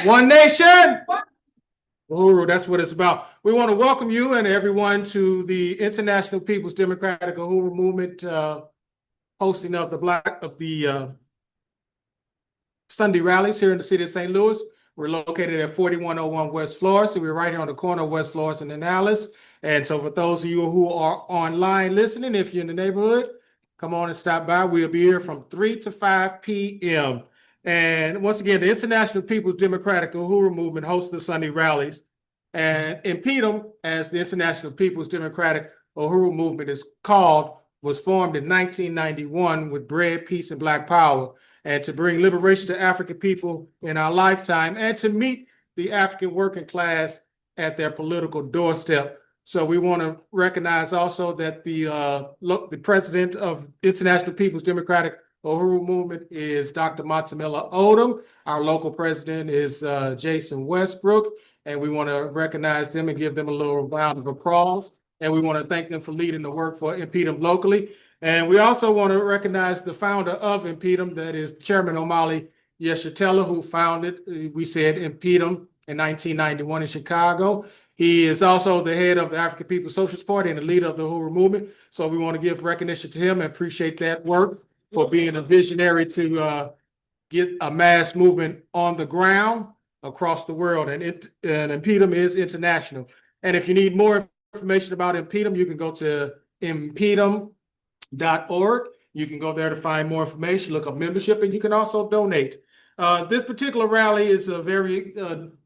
One nation. Uhuru, that's what it's about. We want to welcome you and everyone to the International People's Democratic Uhuru Movement hosting of the Sunday rallies here in the city of St. Louis. We're located at 4101 West Florida, so we're right here on the corner of West Florida and Annapolis. And so for those of you who are online listening, if you're in the neighborhood, come on and stop by. We'll be here from 3 to 5 p.m. And once again, the International People's Democratic Uhuru Movement hosts the Sunday rallies. And InPDUM, as the International People's Democratic Uhuru Movement is called, was formed in 1991 with bread, peace, and Black power, and to bring liberation to African people in our lifetime and to meet the African working class at their political doorstep. So we want to recognize also that the president of International People's Democratic Uhuru Movement is Dr. Matsamela Odom. Our local president is Jason Westbrook, and we want to recognize them and give them a little round of applause. And we want to thank them for leading the work for InPDUM locally. And we also want to recognize the founder of InPDUM, that is Chairman Omali Yeshitela, who founded, we said, InPDUM in 1991 in Chicago. He is also the head of the African People's Socialist Party and the leader of the Uhuru Movement. So we want to give recognition to him and appreciate that work for being a visionary to get a mass movement on the ground across the world. And InPDUM is international. And if you need more information about InPDUM, you can go to InPDUM.org. You can go there to find more information, look up membership, and you can also donate. This particular rally is a very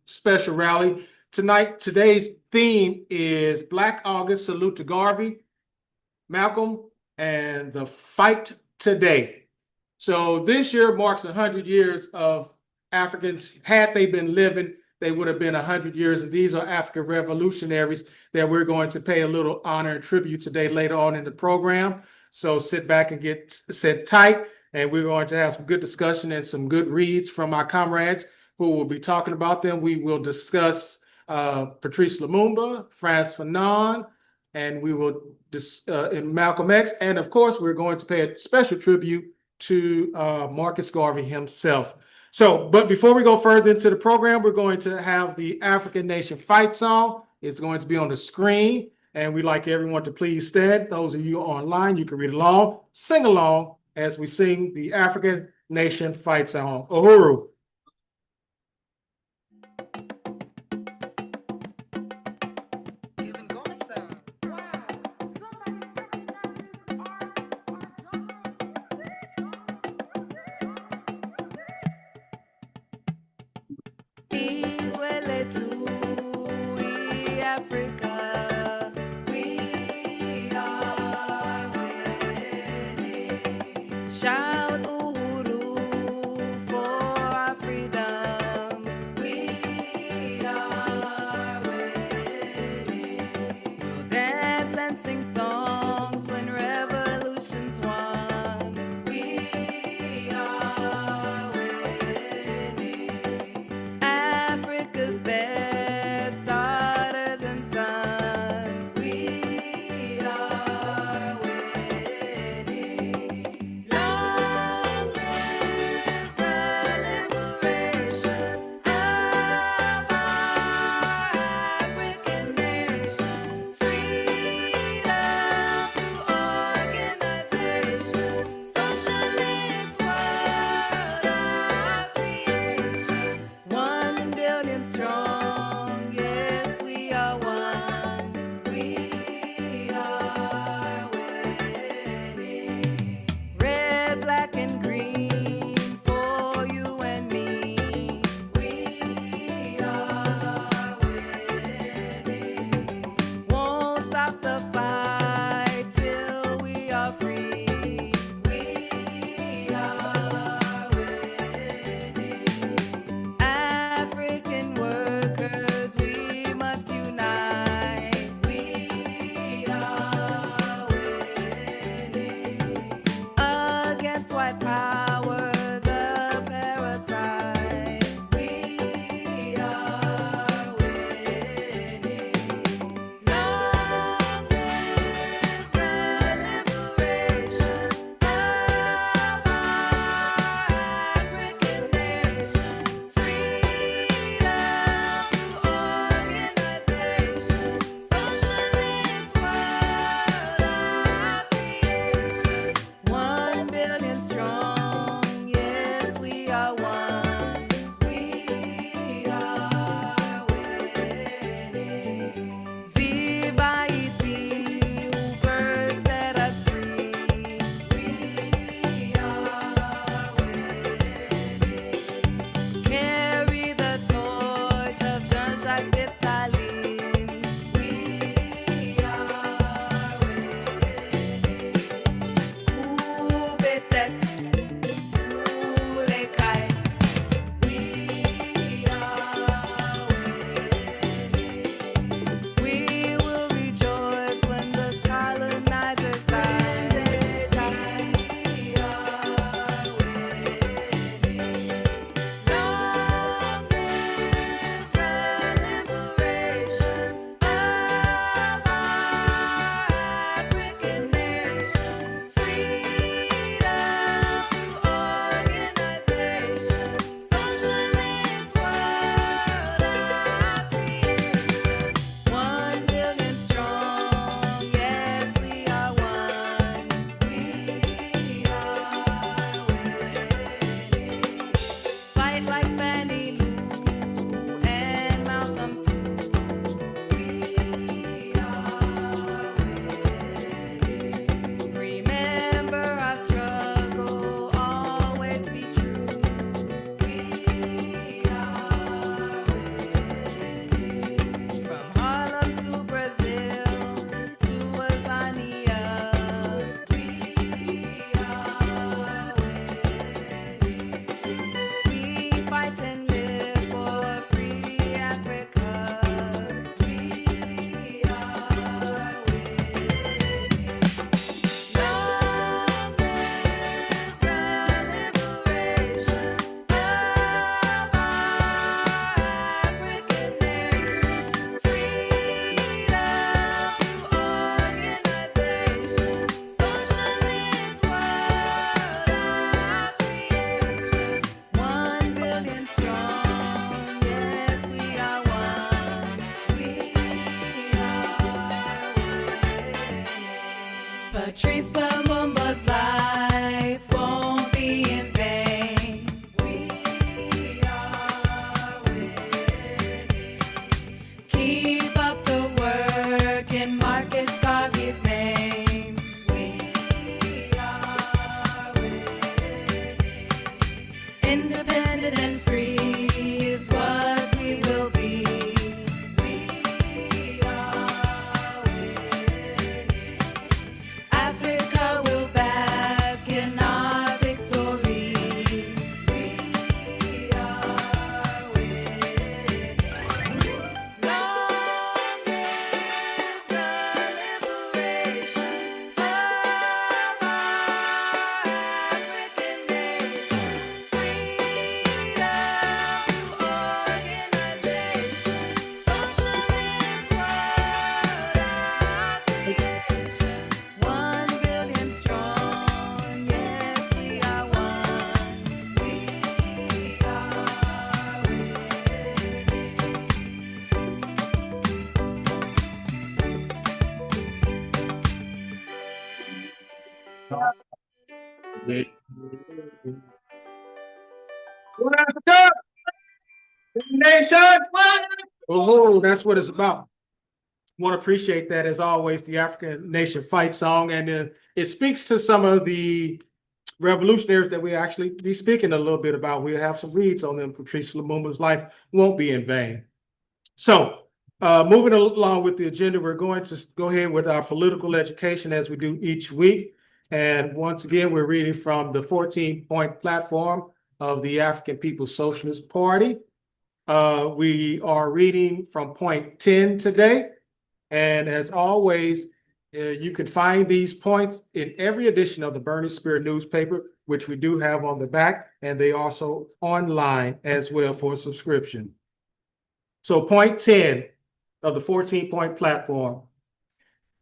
special rally. Today's theme is Black August, Salute to Garvey, Malcolm, and the Fight Today. So this year marks 100 years of Africans. Had they been living, they would have been 100 years. And these are African revolutionaries that we're going to pay a little honor and tribute today later on in the program. So sit back and get set tight. And we're going to have some good discussion and some good reads from our comrades who will be talking about them. We will discuss Patrice Lumumba, Franz Fanon, and we will in Malcolm X. And of course, we're going to pay a special tribute to Marcus Garvey himself. So, but before we go further into the program, we're going to have the African Nation Fight song. It's going to be on the screen, and we'd like everyone to please stand. Those of you online, you can read along, sing along as we sing the African Nation Fight song. Uhuru. Shout Uhuru for our freedom. We are winning. We'll dance and sing songs when revolution's won. We are winning. Africa's best daughters and sons. We are winning. Long live the liberation of our African nation. Freedom through organization. Socialist world of creation. 1 billion strong, yes, we are one. We are winning. Red, black, and green for you and me. We are winning. Won't stop the fight till we are free. We are winning. African workers Patrice Lumumba's life won't be in vain. We are winning. Keep up the work in Marcus Garvey's name. We are winning. Independent and free is what we will be. We are winning. Africa will bask in our victory. We are winning. Long live the liberation of our African nation. Freedom to organization. Socialist world our creation. 1 billion strong, yes, we are one. We are winning. One Africa, nation. Uhuru, that's what it's about. Want to appreciate that, as always, the African Nation Fight song, and it speaks to some of the revolutionaries that we actually be speaking a little bit about. We'll have some reads on them. Patrice Lumumba's life won't be in vain. So, moving along with the agenda, we're going to go ahead with our political education as we do each week. And once again, we're reading from the 14-point platform of the African People's Socialist Party. We are reading from point 10 today. And as always, you can find these points in every edition of the Burning Spirit newspaper, which we do have on the back, and they also online as well for subscription. So point 10 of the 14-point platform.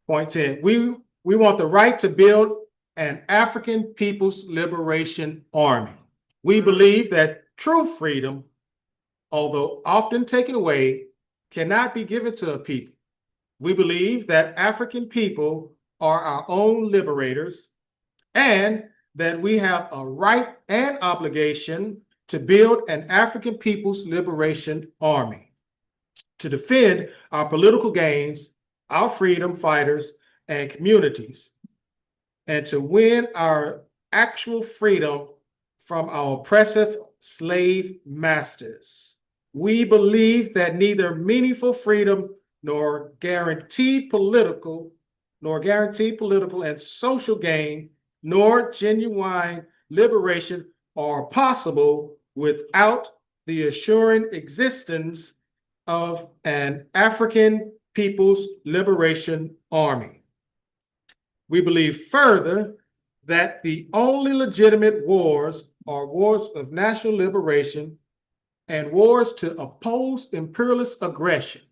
Point 10, we want the right to build an African People's Liberation Army. We believe that true freedom, although often taken away, cannot be given to a people. We believe that African people are our own liberators and that we have a right and obligation to build an African People's Liberation Army to defend our political gains, our freedom fighters and communities, and to win our actual freedom from our oppressive slave masters. We believe that neither meaningful freedom nor guaranteed political and social gain, nor genuine liberation are possible without the assuring existence of an African People's Liberation Army. We believe further that the only legitimate wars are wars of national liberation and wars to oppose imperialist aggression,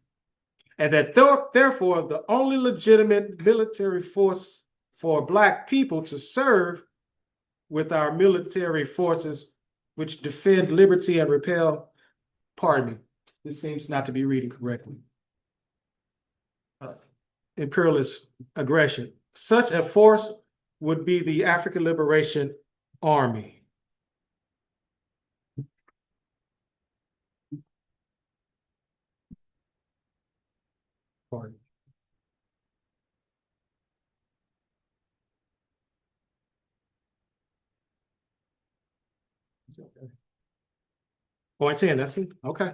and that therefore the only legitimate military force for Black people to serve with our military forces which defend liberty and repel, pardon me, this seems not to be reading correctly, imperialist aggression. Such a force would be the African Liberation Army. Pardon. Point 10, that's it. Okay.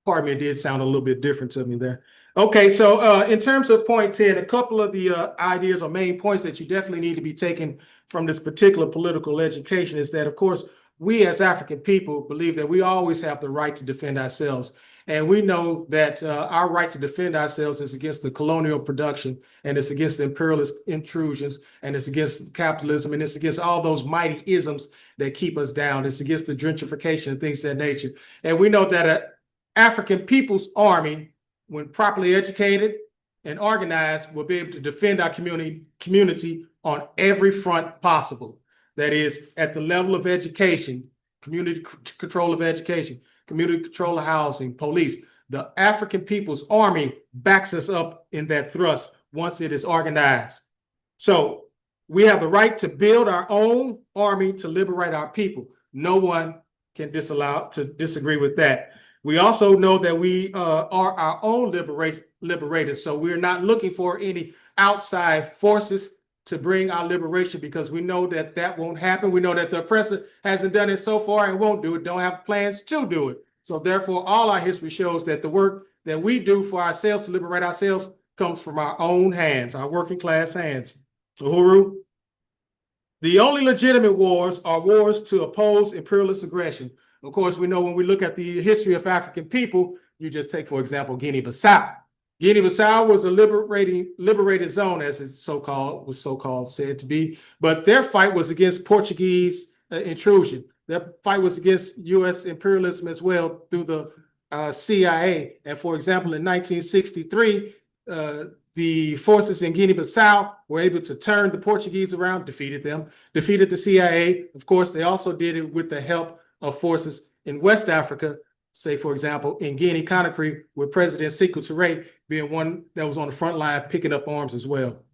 Pardon me, it did sound a little bit different to me there. Okay, so in terms of point 10, a couple of the ideas or main points that you definitely need to be taking from this particular political education is that, of course, we as African people believe that we always have the right to defend ourselves. And we know that our right to defend ourselves is against the colonial production, and it's against the imperialist intrusions, and it's against capitalism, and it's against all those mighty isms that keep us down. It's against the gentrification and things of that nature. And we know that an African People's Army, when properly educated and organized, will be able to defend our community on every front possible. That is, at the level of education, community control of education, community control of housing, police. The African People's Army backs us up in that thrust once it is organized. So we have the right to build our own army to liberate our people. No one can disagree with that. We also know that we are our own liberators. So we're not looking for any outside forces to bring our liberation, because we know that that won't happen. We know that the oppressor hasn't done it so far and won't do it, don't have plans to do it. So therefore, all our history shows that the work that we do for ourselves to liberate ourselves comes from our own hands, our working class hands. Uhuru, the only legitimate wars are wars to oppose imperialist aggression. Of course, we know when we look at the history of African people, you just take, for example, Guinea-Bissau. Guinea-Bissau was a liberated zone, as it's so-called said to be, but their fight was against Portuguese intrusion. Their fight was against U.S. imperialism as well through the CIA. And for example, in 1963, the forces in Guinea-Bissau were able to turn the Portuguese around, defeated the CIA. Of course, they also did it with the help of forces in West Africa, say, for example, in Guinea-Conakry, with President Sékou Touré being one that was on the front line picking up arms as well.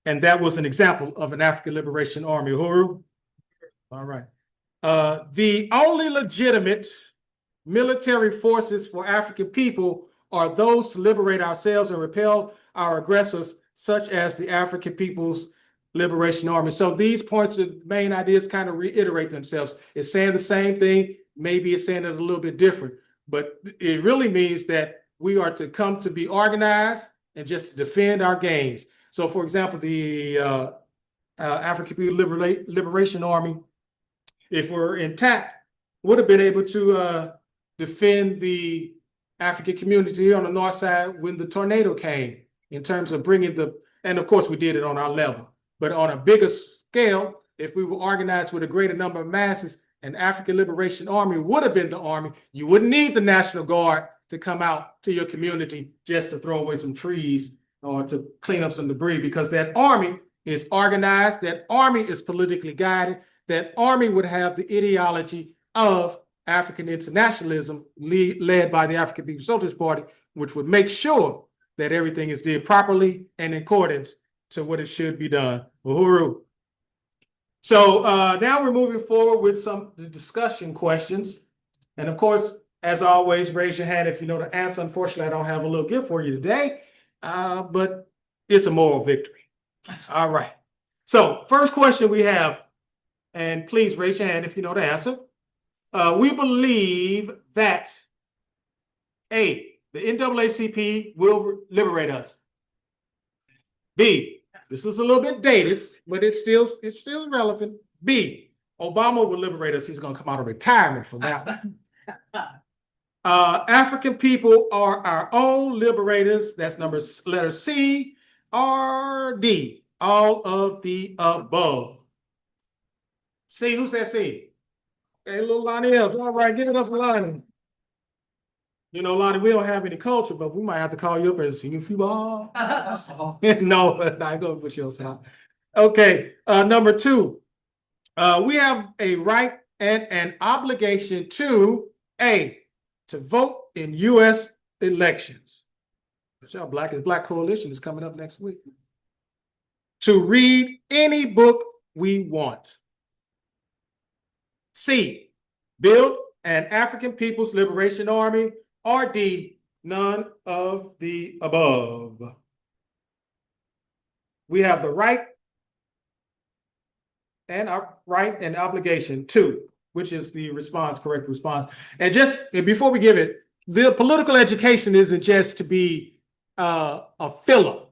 And that was an example of an African Liberation Army. Uhuru? All right. The only legitimate military forces for African people are those to liberate ourselves and repel our aggressors, such as the African People's Liberation Army. So these points, the main ideas kind of reiterate themselves. It's saying the same thing, maybe it's saying it a little bit different, but it really means that we are to come to be organized and just defend our gains. So for example, the African People Liberation Army, if we're intact, would have been able to defend the African community here on the north side when the tornado came, in terms of bringing and of course we did it on our level, but on a bigger scale, if we were organized with a greater number of masses, an African Liberation Army would have been the army. You wouldn't need the National Guard to come out to your community just to throw away some trees or to clean up some debris, because that army is organized, that army is politically guided, that army would have the ideology of African internationalism led by the African People's Soldiers Party, which would make sure that everything is done properly and in accordance to what it should be done. Uhuru. So now we're moving forward with some discussion questions. And of course, as always, raise your hand if you know the answer. Unfortunately, I don't have a little gift for you today, but it's a moral victory. All right. So first question we have, and please raise your hand if you know the answer. We believe that A, the NAACP will liberate us. B, this is a little bit dated, but it's still relevant. B, Obama will liberate us. He's going to come out of retirement for that. African people are our own liberators. That's letter C. Or D, all of the above. C, who said C? Hey, little Lonnie Elves. All right, give it up for Lonnie. You know, Lonnie, we don't have any culture, but we might have to call you up and sing a few bars. No, not going to put you on spot. Okay, number 2. We have a right and an obligation to A, to vote in U.S. elections. Our Black is Black Coalition is coming up next week. To read any book we want. C, build an African People's Liberation Army. Or D, none of the above. We have the right and obligation to, which is the correct response. And just before we give it, the political education isn't just to be a filler.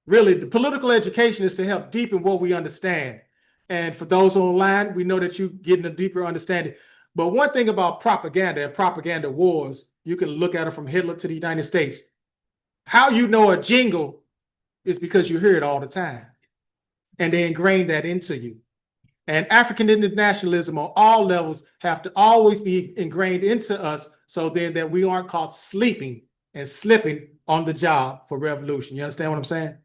Really, the political education is to help deepen what we understand. And for those online, we know that you're getting a deeper understanding. But one thing about propaganda and propaganda wars, you can look at it from Hitler to the United States. How you know a jingle is because you hear it all the time. And they ingrain that into you. And African internationalism on all levels have to always be ingrained into us, so then that we aren't caught sleeping and slipping on the job for revolution. You understand what I'm saying?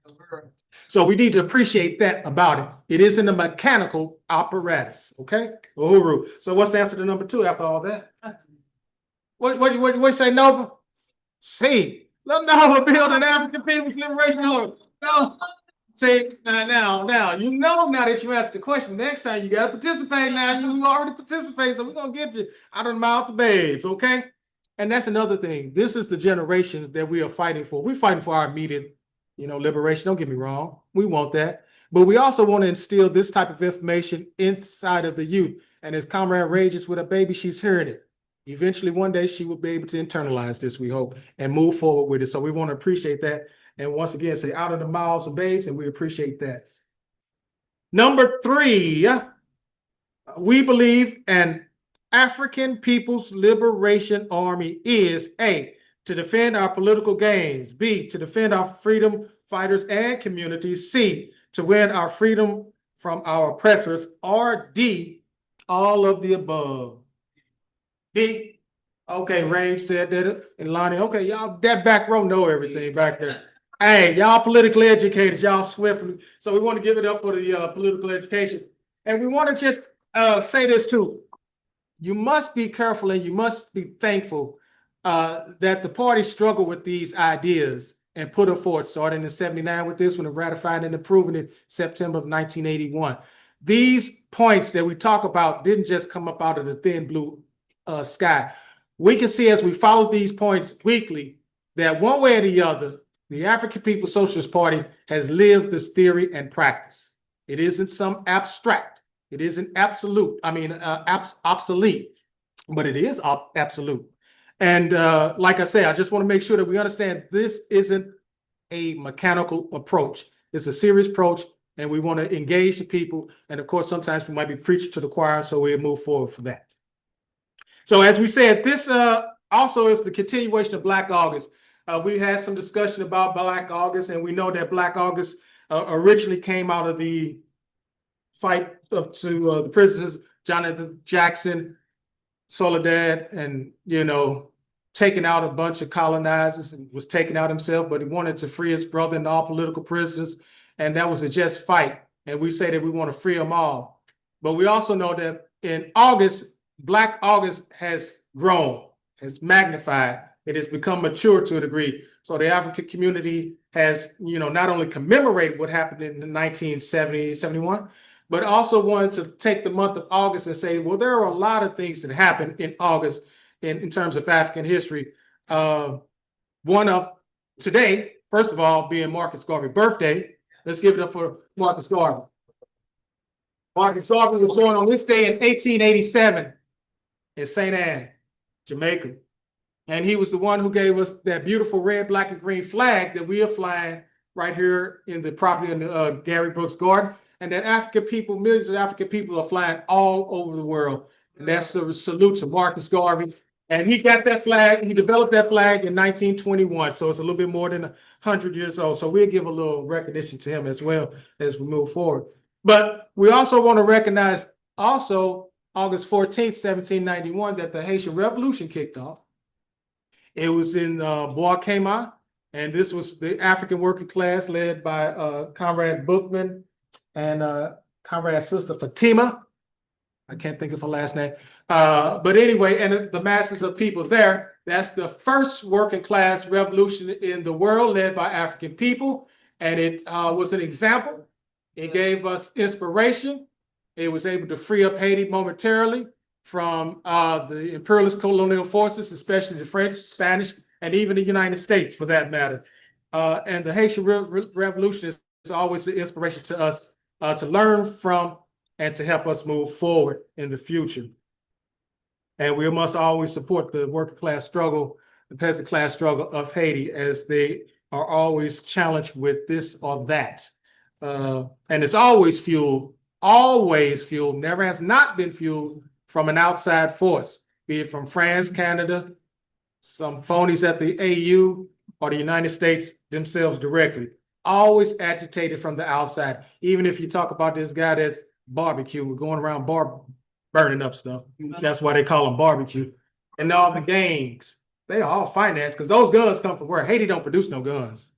So we need to appreciate that about it. It isn't a mechanical apparatus, okay? Uhuru. So what's the answer to number 2 after all that? What you say, Nova? C. Let Nova build an African People's Liberation Army. No. See, now, you know now that you asked the question, next time you got to participate now. You already participate, so we're going to get you out of the mouth of babes, okay? And that's another thing. This is the generation that we are fighting for. We're fighting for our immediate, liberation. Don't get me wrong. We want that. But we also want to instill this type of information inside of the youth. And as Comrade rages with a baby, she's hearing it. Eventually, one day, she will be able to internalize this, we hope, and move forward with it. So we want to appreciate that. And once again, say out of the mouths of babes, and we appreciate that. Number 3, we believe an African People's Liberation Army is A, to defend our political gains, B, to defend our freedom fighters and communities, C, to win our freedom from our oppressors, or D, all of the above. D. Okay, Rage said that, and Lonnie, okay, y'all, that back row know everything back there. Hey, y'all politically educated, y'all swiftly. So we want to give it up for the political education. And we want to just say this too. You must be careful and you must be thankful that the party struggled with these ideas and put them forth, starting in 79 with this one, and ratified and approving it September of 1981. These points that we talk about didn't just come up out of the thin blue sky. We can see as we follow these points weekly that one way or the other, the African People's Socialist Party has lived this theory and practice. It isn't some abstract. It isn't absolute. I mean, obsolete, but it is absolute. And like I say, I just want to make sure that we understand this isn't a mechanical approach. It's a serious approach, and we want to engage the people. And of course, sometimes we might be preaching to the choir, so we'll move forward for that. So as we said, this also is the continuation of Black August. We had some discussion about Black August, and we know that Black August originally came out of the fight to the prisoners, Jonathan Jackson, Soledad, and, taking out a bunch of colonizers, and was taken out himself, but he wanted to free his brother and all political prisoners, and that was a just fight. And we say that we want to free them all. But we also know that in August, Black August has grown, has magnified. It has become mature to a degree. So the African community has, not only commemorated what happened in 1970, 71, but also wanted to take the month of August and say, well, there are a lot of things that happened in August in terms of African history. One of today, first of all, being Marcus Garvey's birthday. Let's give it up for Marcus Garvey. Marcus Garvey was born on this day in 1887 in St. Anne, Jamaica. And he was the one who gave us that beautiful red, black, and green flag that we are flying right here in the property in the Gary Brooks Garden. And that African people, millions of African people are flying all over the world. And that's a salute to Marcus Garvey. And he got that flag, he developed that flag in 1921. So it's a little bit more than 100 years old. So we'll give a little recognition to him as well as we move forward. But we also want to recognize also August 14th, 1791, that the Haitian Revolution kicked off. It was in Bois-Caïman, and this was the African working class led by Comrade Bookman and Comrade Sister Fatima. I can't think of her last name. But anyway, and the masses of people there, that's the first working class revolution in the world led by African people. And it was an example. It gave us inspiration. It was able to free up Haiti momentarily from the imperialist colonial forces, especially the French, Spanish, and even the United States for that matter. And the Haitian Revolution is always an inspiration to us to learn from and to help us move forward in the future. And we must always support the working class struggle, the peasant class struggle of Haiti, as they are always challenged with this or that. And it's always fueled, never has not been fueled from an outside force, be it from France, Canada, some phonies at the AU, or the United States themselves directly. Always agitated from the outside. Even if you talk about this guy that's barbecue, we're going around burning up stuff. That's why they call them barbecue. And all the gangs, they are all financed because those guns come from where? Haiti don't produce no guns.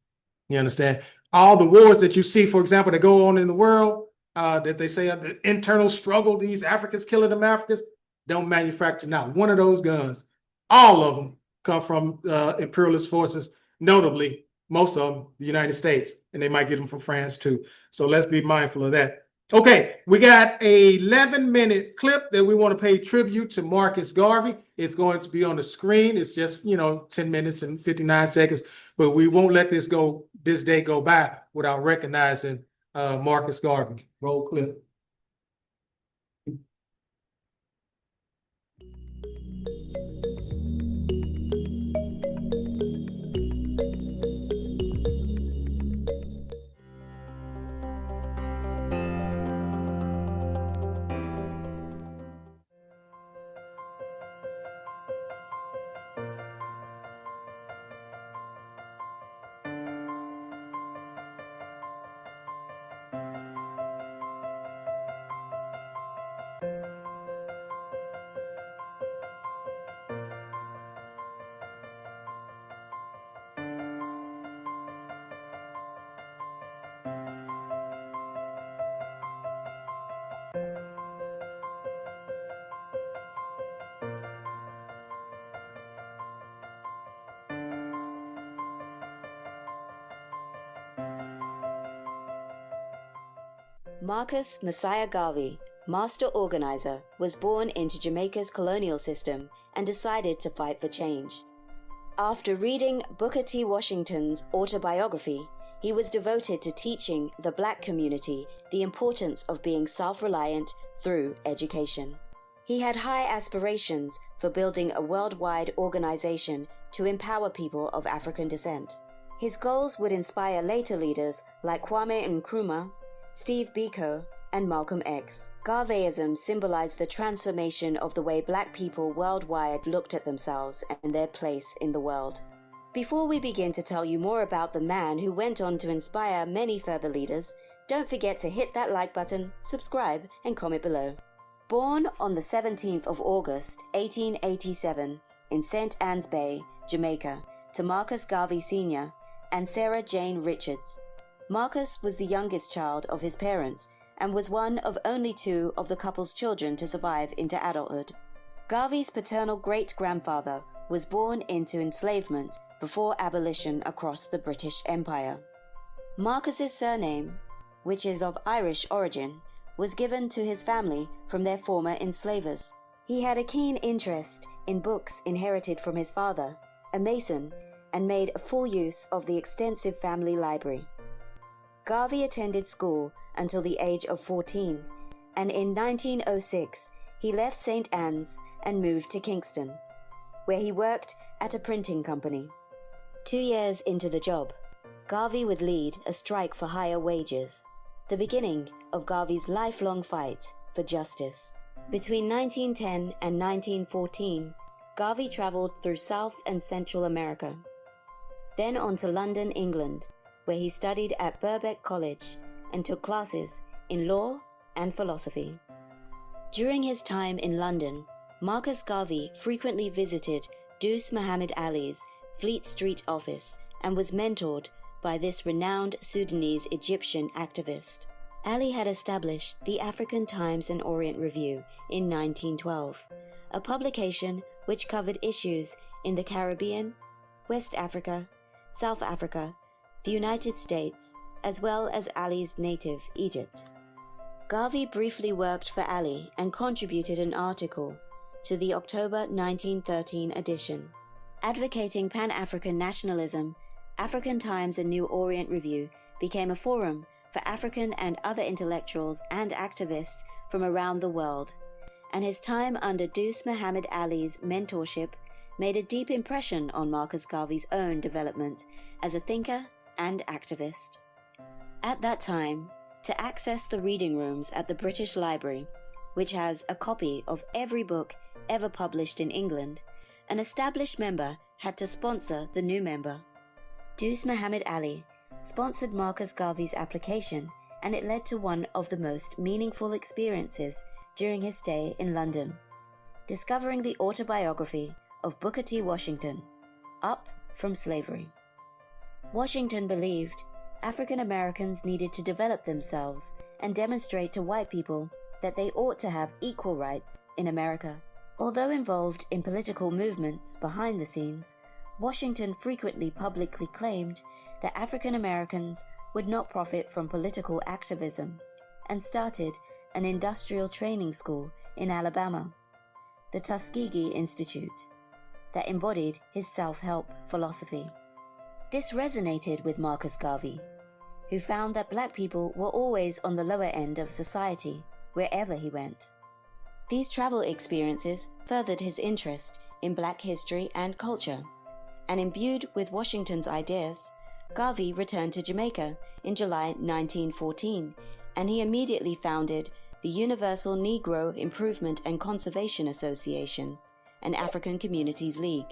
You understand? All the wars that you see, for example, that go on in the world, that they say the internal struggle, these Africans killing them Africans, don't manufacture not one of those guns. All of them come from imperialist forces, notably most of them, the United States, and they might get them from France too. So let's be mindful of that. Okay, we got a 11-minute clip that we want to pay tribute to Marcus Garvey. It's going to be on the screen. It's just, 10 minutes and 59 seconds, but we won't let this day go by without recognizing Marcus Garvey. Roll clip. Marcus Messiah Garvey, master organizer, was born into Jamaica's colonial system and decided to fight for change. After reading Booker T. Washington's autobiography, he was devoted to teaching the Black community the importance of being self-reliant through education. He had high aspirations for building a worldwide organization to empower people of African descent. His goals would inspire later leaders like Kwame Nkrumah, Steve Biko, and Malcolm X. Garveyism symbolized the transformation of the way Black people worldwide looked at themselves and their place in the world. Before we begin to tell you more about the man who went on to inspire many further leaders, don't forget to hit that like button, subscribe, and comment below. Born on the 17th of August, 1887, in St. Ann's Bay, Jamaica, to Marcus Garvey Sr. and Sarah Jane Richards, Marcus was the youngest child of his parents and was one of only two of the couple's children to survive into adulthood. Garvey's paternal great-grandfather was born into enslavement before abolition across the British Empire. Marcus's surname, which is of Irish origin, was given to his family from their former enslavers. He had a keen interest in books inherited from his father, a Mason, and made full use of the extensive family library. Garvey attended school until the age of 14, and in 1906 he left St. Ann's and moved to Kingston, where he worked at a printing company. 2 years into the job, Garvey would lead a strike for higher wages, the beginning of Garvey's lifelong fight for justice. Between 1910 and 1914, Garvey traveled through South and Central America, then on to London, England, where he studied at Birkbeck College and took classes in law and philosophy. During his time in London, Marcus Garvey frequently visited Deuce Muhammad Ali's Fleet Street office and was mentored by this renowned Sudanese Egyptian activist. Ali had established the African Times and Orient Review in 1912, a publication which covered issues in the Caribbean, West Africa, South Africa, the United States, as well as Ali's native Egypt. Garvey briefly worked for Ali and contributed an article to the October 1913 edition. Advocating Pan-African nationalism, African Times and New Orient Review became a forum for African and other intellectuals and activists from around the world, and his time under Deuce Muhammad Ali's mentorship made a deep impression on Marcus Garvey's own development as a thinker and activist. At that time, to access the reading rooms at the British Library, which has a copy of every book ever published in England, an established member had to sponsor the new member. Deuce Muhammad Ali sponsored Marcus Garvey's application, and it led to one of the most meaningful experiences during his stay in London, discovering the autobiography of Booker T. Washington, Up from Slavery. Washington believed African Americans needed to develop themselves and demonstrate to white people that they ought to have equal rights in America. Although involved in political movements behind the scenes, Washington frequently publicly claimed that African Americans would not profit from political activism and started an industrial training school in Alabama, the Tuskegee Institute, that embodied his self-help philosophy. This resonated with Marcus Garvey, who found that black people were always on the lower end of society wherever he went. These travel experiences furthered his interest in black history and culture, and imbued with Washington's ideas, Garvey returned to Jamaica in July 1914, and he immediately founded the Universal Negro Improvement and Conservation Association, an African Communities League,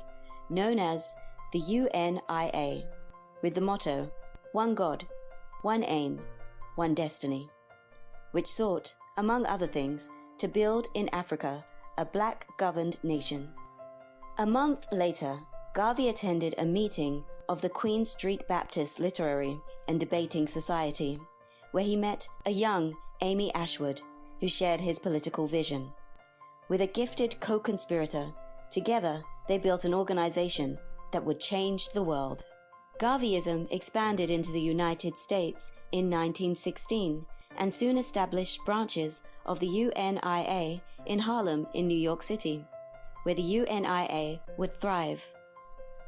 known as the UNIA, with the motto, "One God, One Aim, One Destiny," which sought, among other things, to build in Africa a black-governed nation. A month later, Garvey attended a meeting of the Queen Street Baptist Literary and Debating Society, where he met a young Amy Ashwood, who shared his political vision. With a gifted co-conspirator, together they built an organization that would change the world. Garveyism expanded into the United States in 1916 and soon established branches of the UNIA in Harlem in New York City, where the UNIA would thrive.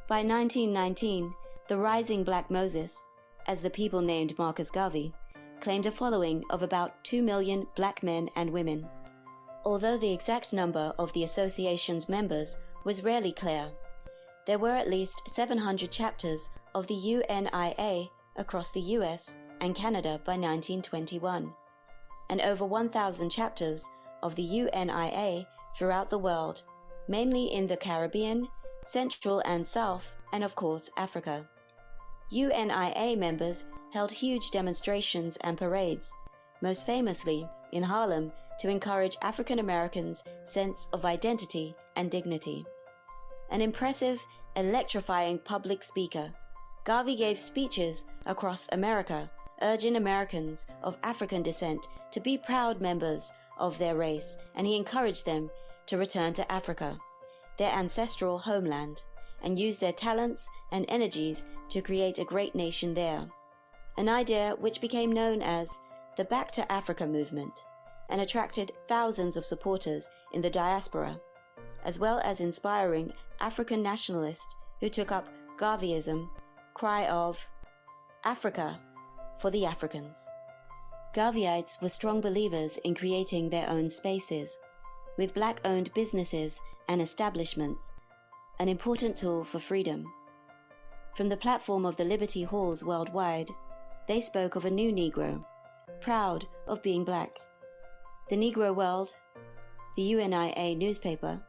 By 1919, the rising Black Moses, as the people named Marcus Garvey, claimed a following of about 2 million black men and women. Although the exact number of the association's members was rarely clear, there were at least 700 chapters of the UNIA across the US and Canada by 1921, and over 1,000 chapters of the UNIA throughout the world, mainly in the Caribbean, Central and South, and of course Africa. UNIA members held huge demonstrations and parades, most famously in Harlem, to encourage African Americans' sense of identity and dignity. An impressive, electrifying public speaker, Garvey gave speeches across America, urging Americans of African descent to be proud members of their race, and he encouraged them to return to Africa, their ancestral homeland, and use their talents and energies to create a great nation there, an idea which became known as the Back to Africa movement, and attracted thousands of supporters in the diaspora, as well as inspiring African nationalists who took up Garveyism, cry of Africa for the Africans. Garveyites were strong believers in creating their own spaces, with black-owned businesses and establishments, an important tool for freedom. From the platform of the Liberty Halls worldwide, they spoke of a new Negro, proud of being black. The Negro World, the UNIA newspaper,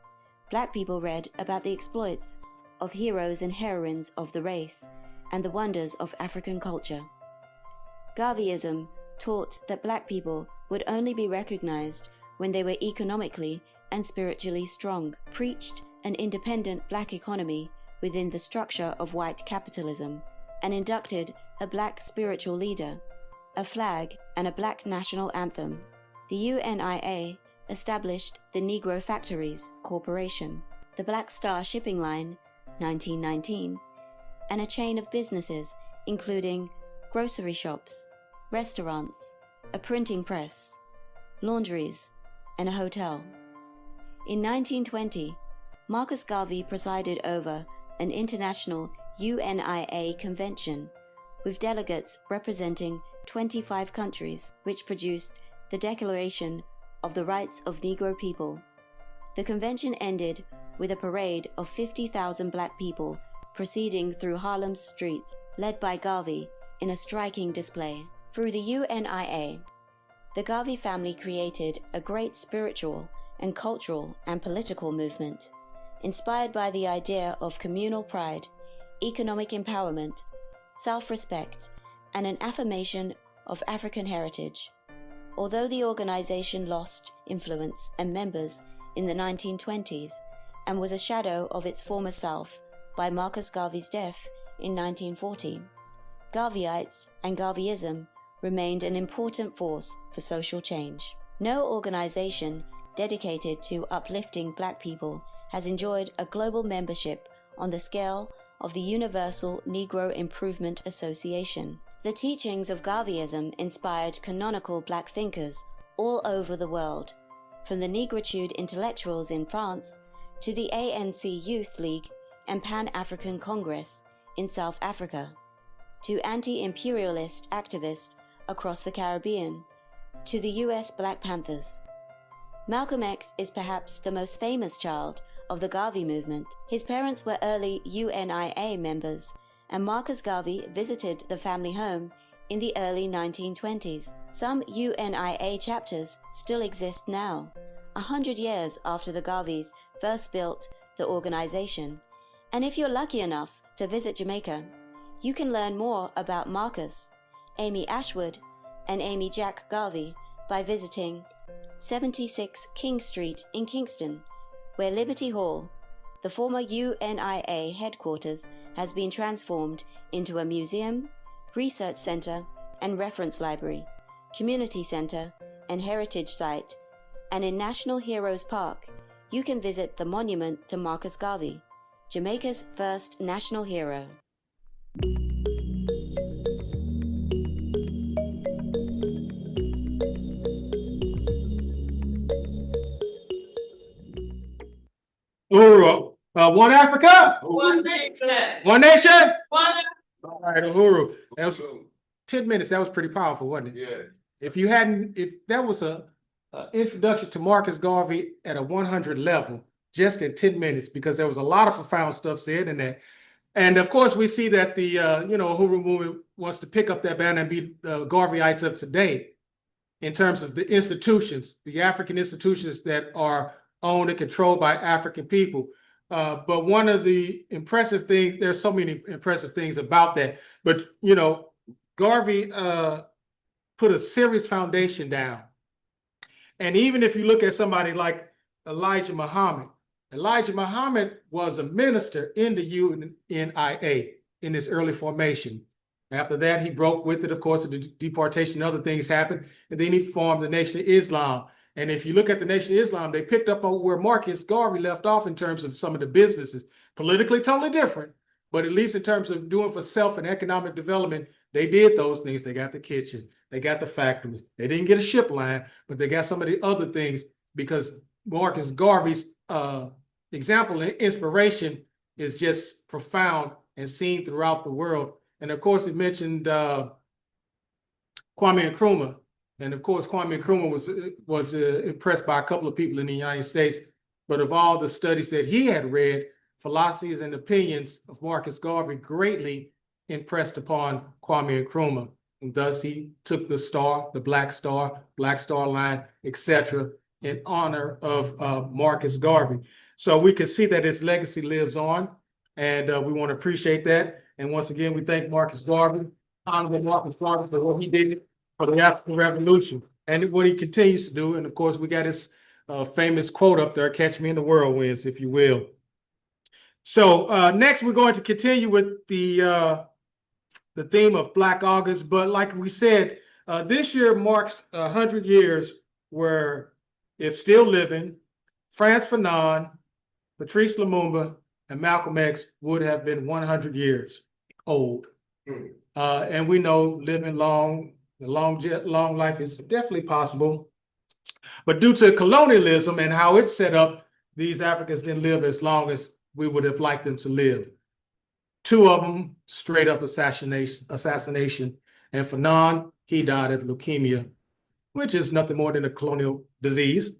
black people read about the exploits of heroes and heroines of the race and the wonders of African culture. Garveyism taught that black people would only be recognized when they were economically and spiritually strong, preached an independent black economy within the structure of white capitalism, and inducted a black spiritual leader, a flag, and a black national anthem. The UNIA established the Negro Factories Corporation, the Black Star Shipping Line, 1919, and a chain of businesses including grocery shops, restaurants, a printing press, laundries, and a hotel. In 1920, Marcus Garvey presided over an international UNIA convention with delegates representing 25 countries, which produced the Declaration of the Rights of Negro People. The convention ended with a parade of 50,000 black people proceeding through Harlem's streets, led by Garvey in a striking display. Through the UNIA, the Garvey family created a great spiritual and cultural and political movement, inspired by the idea of communal pride, economic empowerment, self-respect, and an affirmation of African heritage. Although the organization lost influence and members in the 1920s and was a shadow of its former self by Marcus Garvey's death in 1940, Garveyites and Garveyism remained an important force for social change. No organization dedicated to uplifting black people has enjoyed a global membership on the scale of the Universal Negro Improvement Association. The teachings of Garveyism inspired canonical black thinkers all over the world, from the Negritude intellectuals in France to the ANC Youth League and Pan-African Congress in South Africa, to anti-imperialist activists across the Caribbean, to the US Black Panthers. Malcolm X is perhaps the most famous child of the Garvey movement. His parents were early UNIA members, and Marcus Garvey visited the family home in the early 1920s. Some UNIA chapters still exist now, 100 years after the Garveys first built the organization. And if you're lucky enough to visit Jamaica, you can learn more about Marcus, Amy Ashwood, and Amy Jack Garvey by visiting 76 King Street in Kingston, where Liberty Hall, the former UNIA headquarters, has been transformed into a museum, research center, and reference library, community center, and heritage site. And in National Heroes Park, you can visit the monument to Marcus Garvey, Jamaica's first national hero. Uhuru, one Africa, One nation. one nation. One. All right, Uhuru. That was 10 minutes. That was pretty powerful, wasn't it? Yeah. If that was a introduction to Marcus Garvey at a 100 level, just in 10 minutes, because there was a lot of profound stuff said in that. And of course, we see that the Uhuru Movement wants to pick up that banner and be the Garveyites of today in terms of the institutions, the African institutions that are owned and controlled by African people. But one of the impressive things, there's so many impressive things about that, but Garvey put a serious foundation down. And even if you look at somebody like Elijah Muhammad was a minister in the UNIA in his early formation. After that, he broke with it, of course, the deportation and other things happened, and then he formed the Nation of Islam. And if you look at the Nation of Islam, they picked up on where Marcus Garvey left off in terms of some of the businesses. Politically, totally different, but at least in terms of doing for self and economic development, they did those things. They got the kitchen, they got the factories. They didn't get a ship line, but they got some of the other things because Marcus Garvey's example and inspiration is just profound and seen throughout the world. And of course, it mentioned Kwame Nkrumah. And of course, Kwame Nkrumah was impressed by a couple of people in the United States. But of all the studies that he had read, philosophies and opinions of Marcus Garvey greatly impressed upon Kwame Nkrumah. And thus he took the star, the Black Star Line, etc., in honor of Marcus Garvey. So we can see that his legacy lives on, and we want to appreciate that. And once again, we thank Marcus Garvey, Honorable Marcus Garvey, for what he did for the African Revolution and what he continues to do. And of course, we got his famous quote up there, "Catch me in the whirlwinds," if you will. So next, we're going to continue with the theme of Black August. But like we said, this year marks 100 years where, if still living, Franz Fanon, Patrice Lumumba, and Malcolm X would have been 100 years old. And we know living long life is definitely possible. But due to colonialism and how it's set up, these Africans didn't live as long as we would have liked them to live. Two of them straight up assassination. And Fanon, he died of leukemia, which is nothing more than a colonial disease,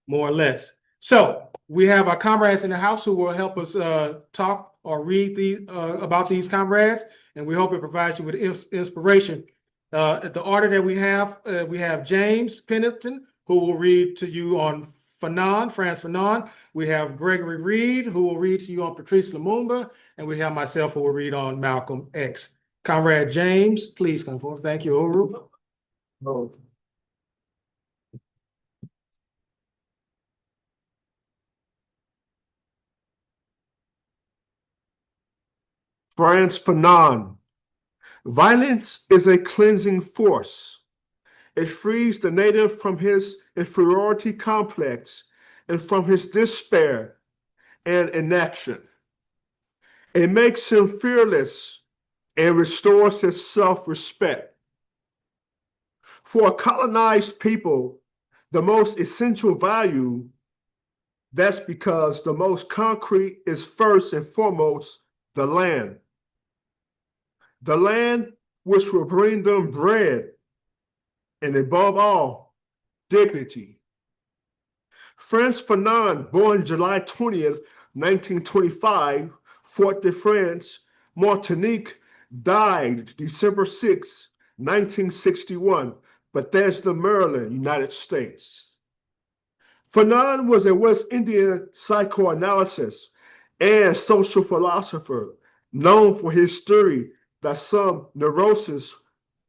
more or less. So we have our comrades in the house who will help us talk or read about these comrades, and we hope it provides you with inspiration. At the order that we have James Pennington, who will read to you on Fanon, Franz Fanon. We have Gregory Reed, who will read to you on Patrice Lumumba, and we have myself who will read on Malcolm X. Comrade James, please come forward. Thank you, Uhuru. Oh. Franz Fanon. Violence is a cleansing force. It frees the native from his inferiority complex and from his despair and inaction. It makes him fearless and restores his self-respect. For a colonized people, the most essential value, that's because the most concrete is first and foremost the land. The land which will bring them bread and above all, dignity. Franz Fanon, born July 20th, 1925, Fort-de-France, Martinique, died December 6, 1961, Bethesda, Maryland, United States. Fanon was a West Indian psychoanalyst and social philosopher known for his theory that some neuroses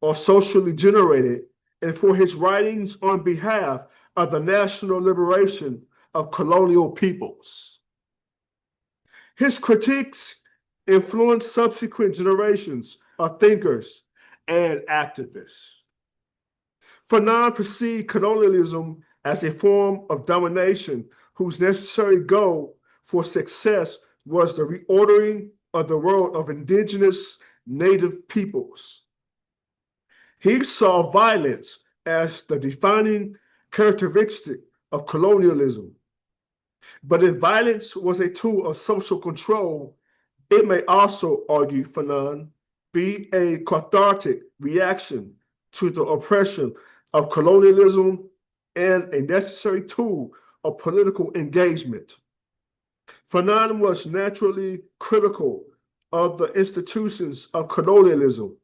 are socially generated and for his writings on behalf of the national liberation of colonial peoples. His critiques influenced subsequent generations of thinkers and activists. Fanon perceived colonialism as a form of domination whose necessary goal for success was the reordering of the world of indigenous native peoples. He saw violence as the defining characteristic of colonialism. But if violence was a tool of social control, it may also, argue Fanon, be a cathartic reaction to the oppression of colonialism and a necessary tool of political engagement. Fanon was naturally critical of the institutions of colonialism,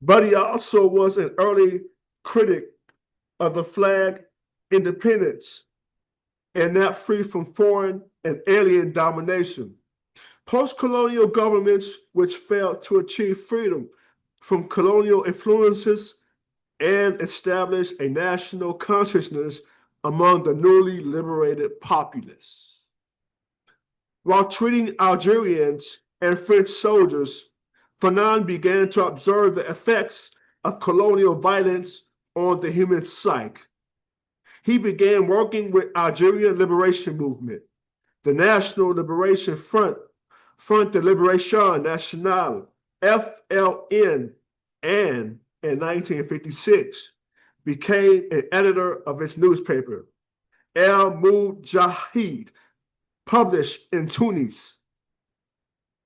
but he also was an early critic of the flag independence and not free from foreign and alien domination. Post-colonial governments which failed to achieve freedom from colonial influences and establish a national consciousness among the newly liberated populace. While treating Algerians and French soldiers, Fanon began to observe the effects of colonial violence on the human psyche. He began working with Algerian Liberation Movement, the National Liberation Front, Front de Libération Nationale, FLN, and in 1956, became an editor of its newspaper, El Mujahid, published in Tunis.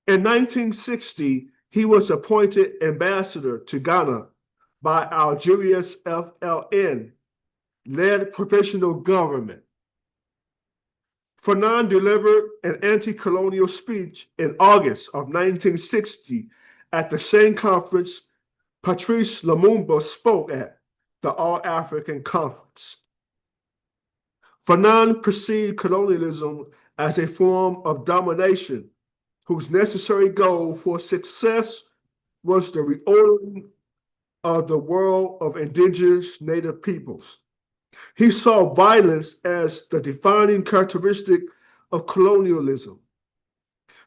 In 1960, he was appointed ambassador to Ghana by Algeria's FLN-led provisional government. Fanon delivered an anti-colonial speech in August of 1960 at the same conference Patrice Lumumba spoke at, the All-African Conference. Fanon perceived colonialism as a form of domination whose necessary goal for success was the reordering of the world of indigenous native peoples. He saw violence as the defining characteristic of colonialism.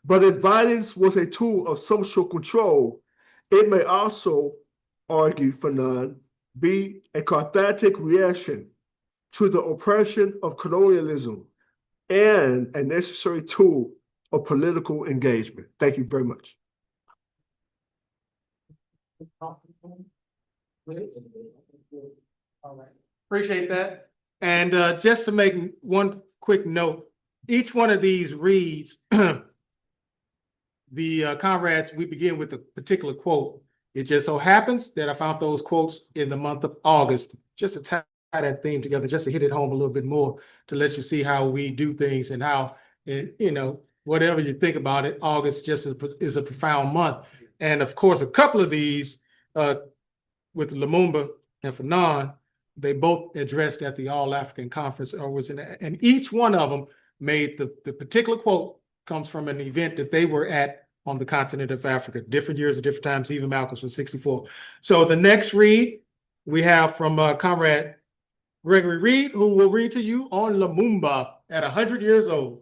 But if violence was a tool of social control, it may also, argue Fanon, be a cathartic reaction to the oppression of colonialism and a necessary tool of political engagement. Thank you very much. Appreciate that. And just to make one quick note, each one of these reads, the comrades, we begin with a particular quote. It just so happens that I found those quotes in the month of August, just to tie that theme together, just to hit it home a little bit more, to let you see how we do things and how, and you know, whatever you think about it, August just is a profound month. And of course, a couple of these with Lumumba and Fanon, they both addressed at the All-African Conference, or was in, and each one of them made the particular quote comes from an event that they were at on the continent of Africa, different years at different times, even Malcolm's was 64. So the next read we have from Comrade Gregory Reed, who will read to you on Lumumba at 100 years old.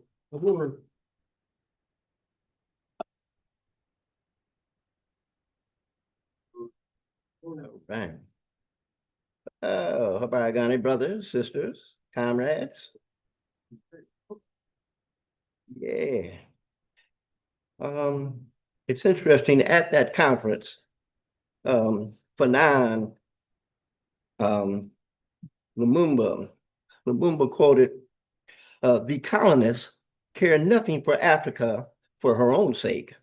Right. Oh, Habaragani brothers, sisters, comrades. Yeah. It's interesting at that conference, Fanon, Lumumba quoted, the colonists care nothing for Africa for her own sake.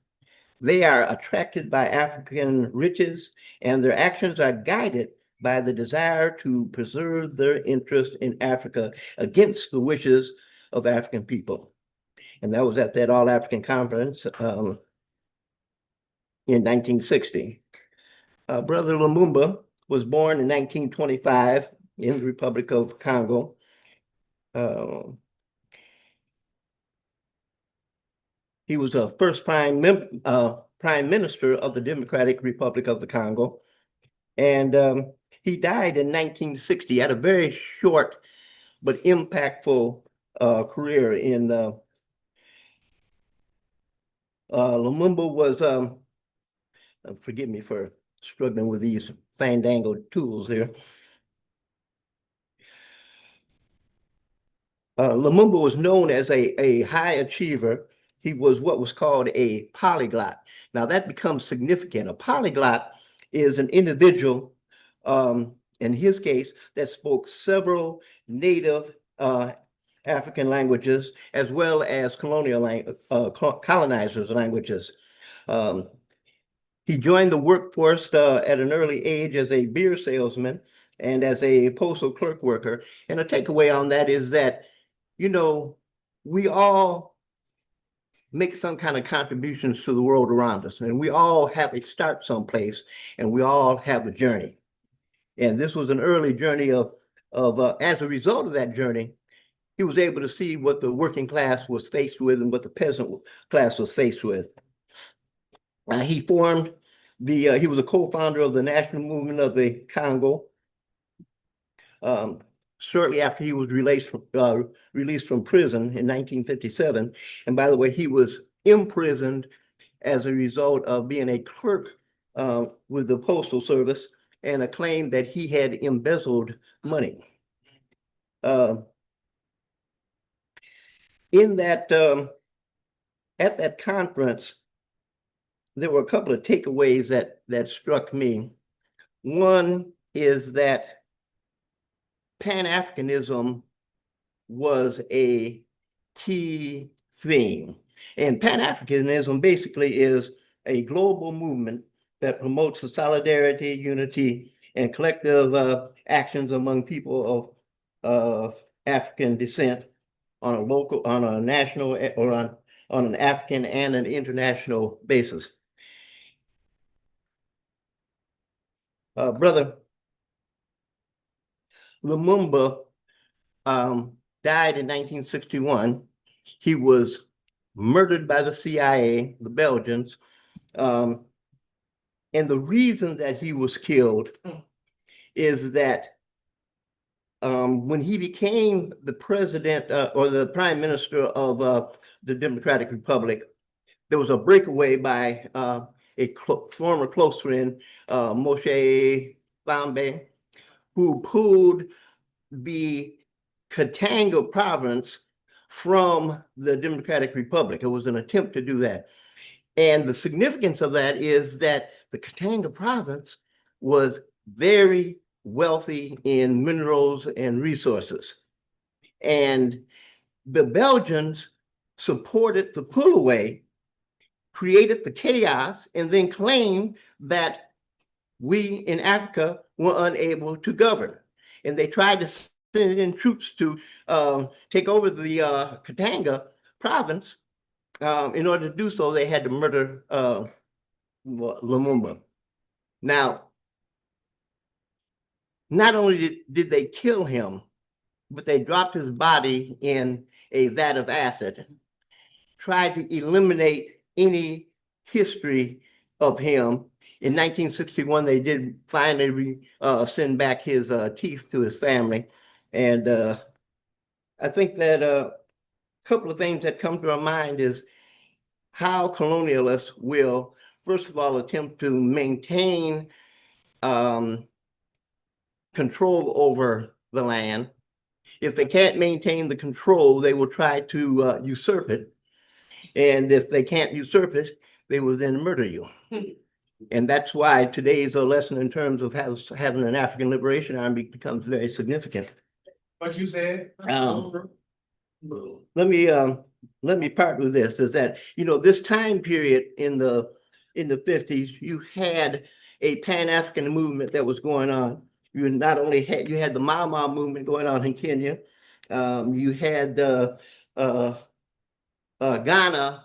They are attracted by African riches, and their actions are guided by the desire to preserve their interest in Africa against the wishes of African people. And that was at that All-African Conference in 1960. Brother Lumumba was born in 1925 in the Republic of Congo. He was a first prime minister of the Democratic Republic of the Congo. And he died in 1960, had a very short but impactful career in Lumumba was, forgive me for struggling with these fandangled tools here. Lumumba was known as a high achiever. He was what was called a polyglot. Now that becomes significant. A polyglot is an individual, in his case, that spoke several native African languages, as well as colonizers' languages. He joined the workforce at an early age as a beer salesman and as a postal clerk worker. And a takeaway on that is that, you know, we all make some kind of contributions to the world around us, and we all have a start someplace, and we all have a journey. And this was an early journey of as a result of that journey, he was able to see what the working class was faced with and what the peasant class was faced with. He formed he was a co-founder of the National Movement of the Congo. Shortly after he was released from prison in 1957. And by the way, he was imprisoned as a result of being a clerk with the Postal Service and a claim that he had embezzled money. In that, at that conference, there were a couple of takeaways that struck me. One is that Pan-Africanism was a key theme. And Pan-Africanism basically is a global movement that promotes the solidarity, unity, and collective actions among people of African descent on a local, on a national, or on an African and an international basis. Brother Lumumba died in 1961. He was murdered by the CIA, the Belgians. And the reason that he was killed is that when he became the president or the prime minister of the Democratic Republic, there was a breakaway by a former close friend, Moshe Bambe, who pulled the Katanga province from the Democratic Republic. It was an attempt to do that. And the significance of that is that the Katanga province was very wealthy in minerals and resources. And the Belgians supported the pull away, created the chaos, and then claimed that we in Africa were unable to govern. And they tried to send in troops to take over the Katanga province. In order to do so, they had to murder Lumumba. Now, not only did they kill him, but they dropped his body in a vat of acid, tried to eliminate any history of him. In 1961, they did finally send back his teeth to his family. And I think that a couple of things that come to our mind is how colonialists will, first of all, attempt to maintain control over the land. If they can't maintain the control, they will try to usurp it. And if they can't usurp it, they will then murder you. And that's why today's lesson in terms of having an African Liberation Army becomes very significant. What you said? Let me part with this, is that, you know, this time period in the 50s, you had a Pan-African movement that was going on. You not only had, you had the Mama movement going on in Kenya, you had Ghana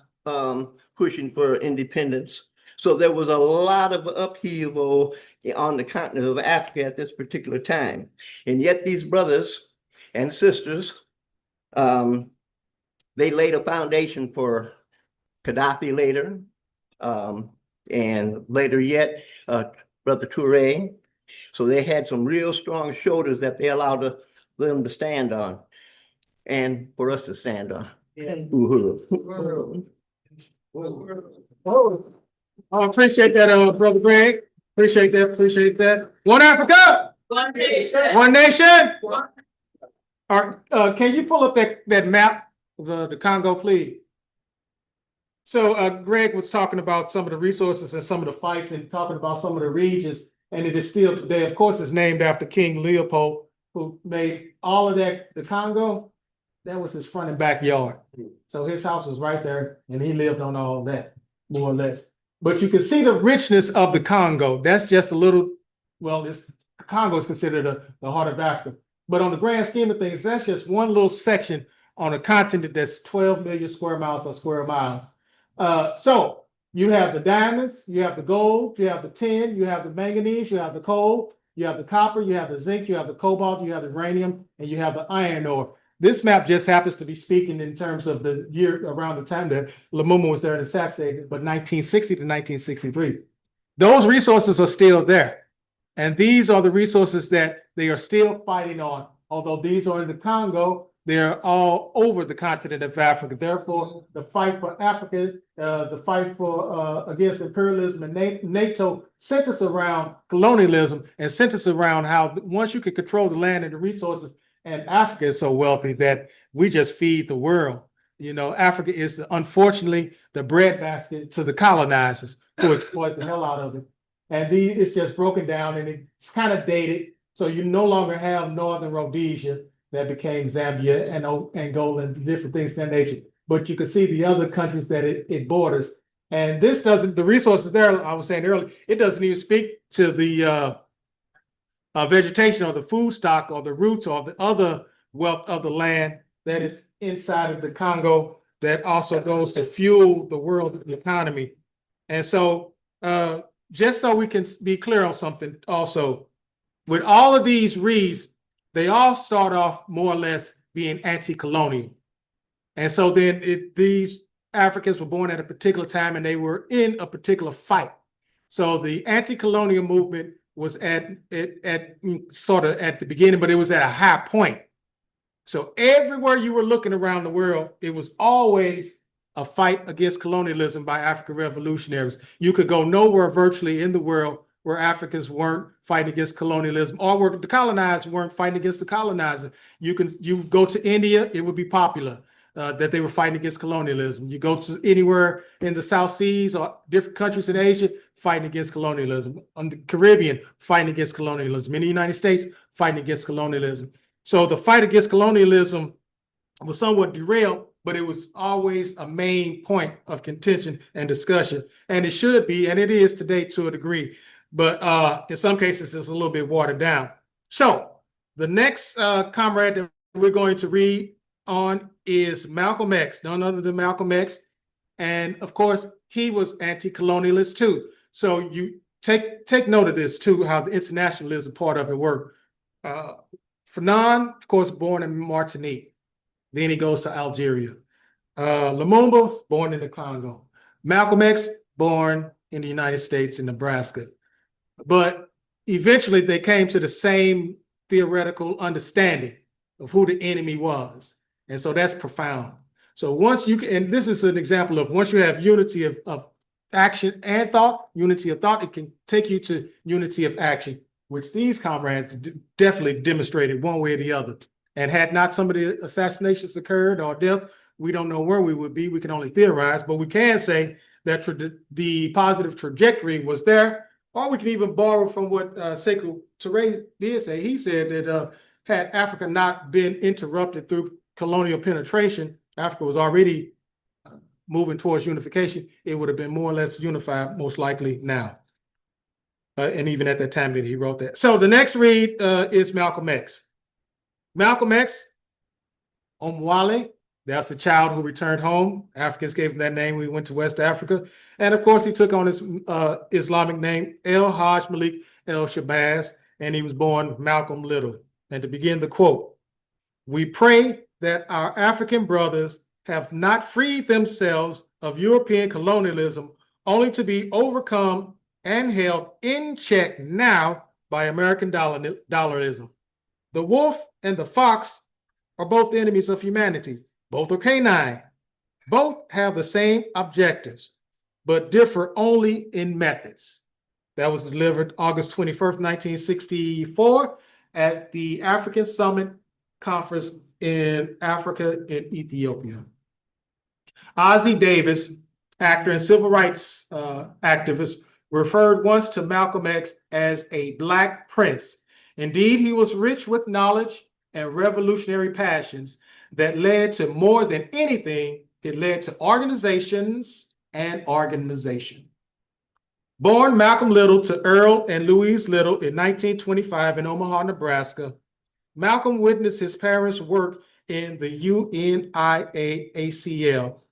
pushing for independence. So there was a lot of upheaval on the continent of Africa at this particular time. And yet these brothers and sisters, they laid a foundation for Gaddafi later, and later yet, Brother Toure. So they had some real strong shoulders that they allowed them to stand on, and for us to stand on. Yeah. Uhuru. I appreciate that, Brother Greg. Appreciate that. Appreciate that. One Africa. One nation. One nation. All right, can you pull up that map, the Congo, please? So Greg was talking about some of the resources and some of the fights and talking about some of the regions, and it is still today. Of course, it's named after King Leopold, who made all of that. The Congo, that was his front and backyard. So his house was right there, and he lived on all that, more or less. But you can see the richness of the Congo. That's just a little, well, Congo is considered the heart of Africa. But on the grand scheme of things, that's just one little section on a continent that's 12 million square miles per square miles. So you have the diamonds, you have the gold, you have the tin, you have the manganese, you have the coal, you have the copper, you have the zinc, you have the cobalt, you have the uranium, and you have the iron ore. This map just happens to be speaking in terms of the year around the time that Lumumba was there and assassinated, but 1960 to 1963. Those resources are still there. And these are the resources that they are still fighting on. Although these are in the Congo, they're all over the continent of Africa. Therefore, the fight for Africa, the fight for against imperialism and NATO centers around colonialism and centers around how once you can control the land and the resources, and Africa is so wealthy that we just feed the world. You know, Africa is unfortunately the breadbasket to the colonizers who exploit the hell out of it. And it's just broken down and it's kind of dated. So you no longer have Northern Rhodesia that became Zambia and Angola and different things of that nature. But you can see the other countries that it borders. And this doesn't, the resources there, I was saying earlier, it doesn't even speak to the vegetation or the food stock or the roots or the other wealth of the land that is inside of the Congo that also goes to fuel the world economy. And so just so we can be clear on something also, with all of these reads, they all start off more or less being anti-colonial. And so then these Africans were born at a particular time and they were in a particular fight. So the anti-colonial movement was at sort of at the beginning, but it was at a high point. So everywhere you were looking around the world, it was always a fight against colonialism by African revolutionaries. You could go nowhere virtually in the world where Africans weren't fighting against colonialism, or where the colonized weren't fighting against the colonizer. You go to India, it would be popular that they were fighting against colonialism. You go to anywhere in the South Seas or different countries in Asia, fighting against colonialism. On the Caribbean, fighting against colonialism. In the United States, fighting against colonialism. So the fight against colonialism was somewhat derailed, but it was always a main point of contention and discussion. And it should be, and it is today to a degree, but in some cases it's a little bit watered down. So the next comrade that we're going to read on is Malcolm X, none other than Malcolm X. And of course, he was anti-colonialist too. So you take note of this too, how the internationalism part of it worked. Fanon, of course, born in Martinique. Then he goes to Algeria. Lumumba, born in the Congo. Malcolm X, born in the United States in Nebraska. But eventually they came to the same theoretical understanding of who the enemy was. And so that's profound. So once you can, and this is an example of once you have unity of action and thought, unity of thought, it can take you to unity of action, which these comrades definitely demonstrated one way or the other. And had not some of the assassinations occurred or death, we don't know where we would be. We can only theorize, but we can say that the positive trajectory was there. Or we can even borrow from what Sekou Touré did say. He said that had Africa not been interrupted through colonial penetration, Africa was already moving towards unification. It would have been more or less unified, most likely now. And even at that time that he wrote that. So the next read is Malcolm X. Malcolm X, Omwale, that's the child who returned home. Africans gave him that name when he went to West Africa. And of course, he took on his Islamic name, El Hajj Malik El Shabazz, and he was born Malcolm Little. And to begin the quote, "We pray that our African brothers have not freed themselves of European colonialism only to be overcome and held in check now by American dollarism. The wolf and the fox are both enemies of humanity. Both are canine. Both have the same objectives, but differ only in methods." That was delivered August 21st, 1964 at the African Summit Conference in Africa in Ethiopia. Ossie Davis, actor and civil rights activist, referred once to Malcolm X as a Black prince. Indeed, he was rich with knowledge and revolutionary passions that led to more than anything, it led to organizations and organization. Born Malcolm Little to Earl and Louise Little in 1925 in Omaha, Nebraska, Malcolm witnessed his parents' work in the UNIAACL,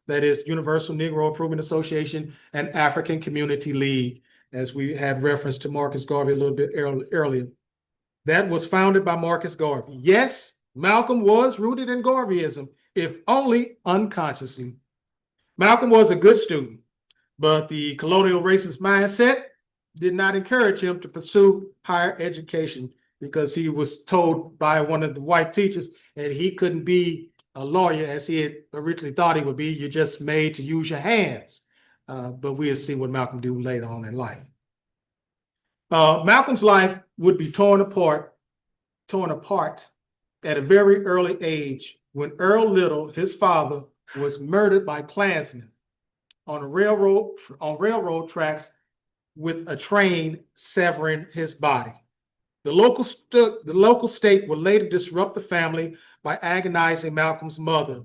that is Universal Negro Improvement Association and African Community League, as we had reference to Marcus Garvey a little bit earlier. That was founded by Marcus Garvey. Yes, Malcolm was rooted in Garveyism, if only unconsciously. Malcolm was a good student, but the colonial racist mindset did not encourage him to pursue higher education because he was told by one of the white teachers that he couldn't be a lawyer as he had originally thought he would be. You're just made to use your hands. But we'll see what Malcolm do later on in life. Malcolm's life would be torn apart at a very early age when Earl Little, his father, was murdered by Klansmen on railroad tracks with a train severing his body. The local state would later disrupt the family by agonizing Malcolm's mother,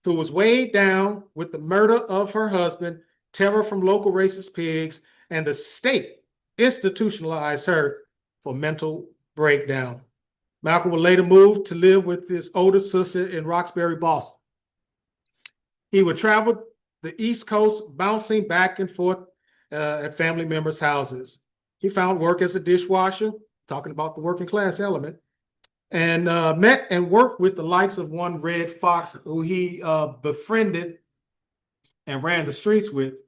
who was weighed down with the murder of her husband, terror from local racist pigs, and the state institutionalized her for mental breakdown. Malcolm would later move to live with his older sister in Roxbury, Boston. He would travel the East Coast, bouncing back and forth at family members' houses. He found work as a dishwasher, talking about the working class element, and met and worked with the likes of one Red Fox, who he befriended and ran the streets with.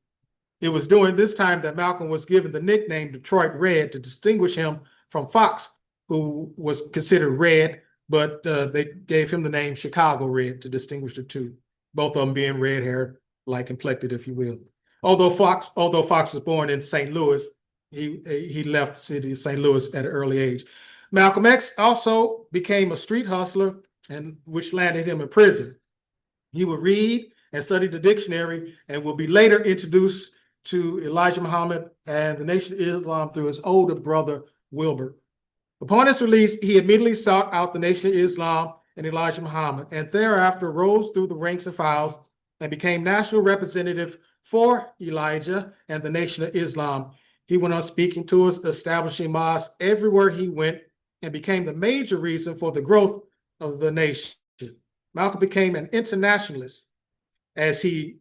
It was during this time that Malcolm was given the nickname Detroit Red to distinguish him from Fox, who was considered red, but they gave him the name Chicago Red to distinguish the two, both of them being red-haired, light complected, if you will. Although Fox was born in St. Louis, he left the city of St. Louis at an early age. Malcolm X also became a street hustler, and which landed him in prison. He would read and study the dictionary and will be later introduced to Elijah Muhammad and the Nation of Islam through his older brother, Wilbur. Upon his release, he immediately sought out the Nation of Islam and Elijah Muhammad, and thereafter rose through the ranks and files and became national representative for Elijah and the Nation of Islam. He went on speaking tours, establishing mosques everywhere he went, and became the major reason for the growth of the nation. Malcolm became an internationalist as he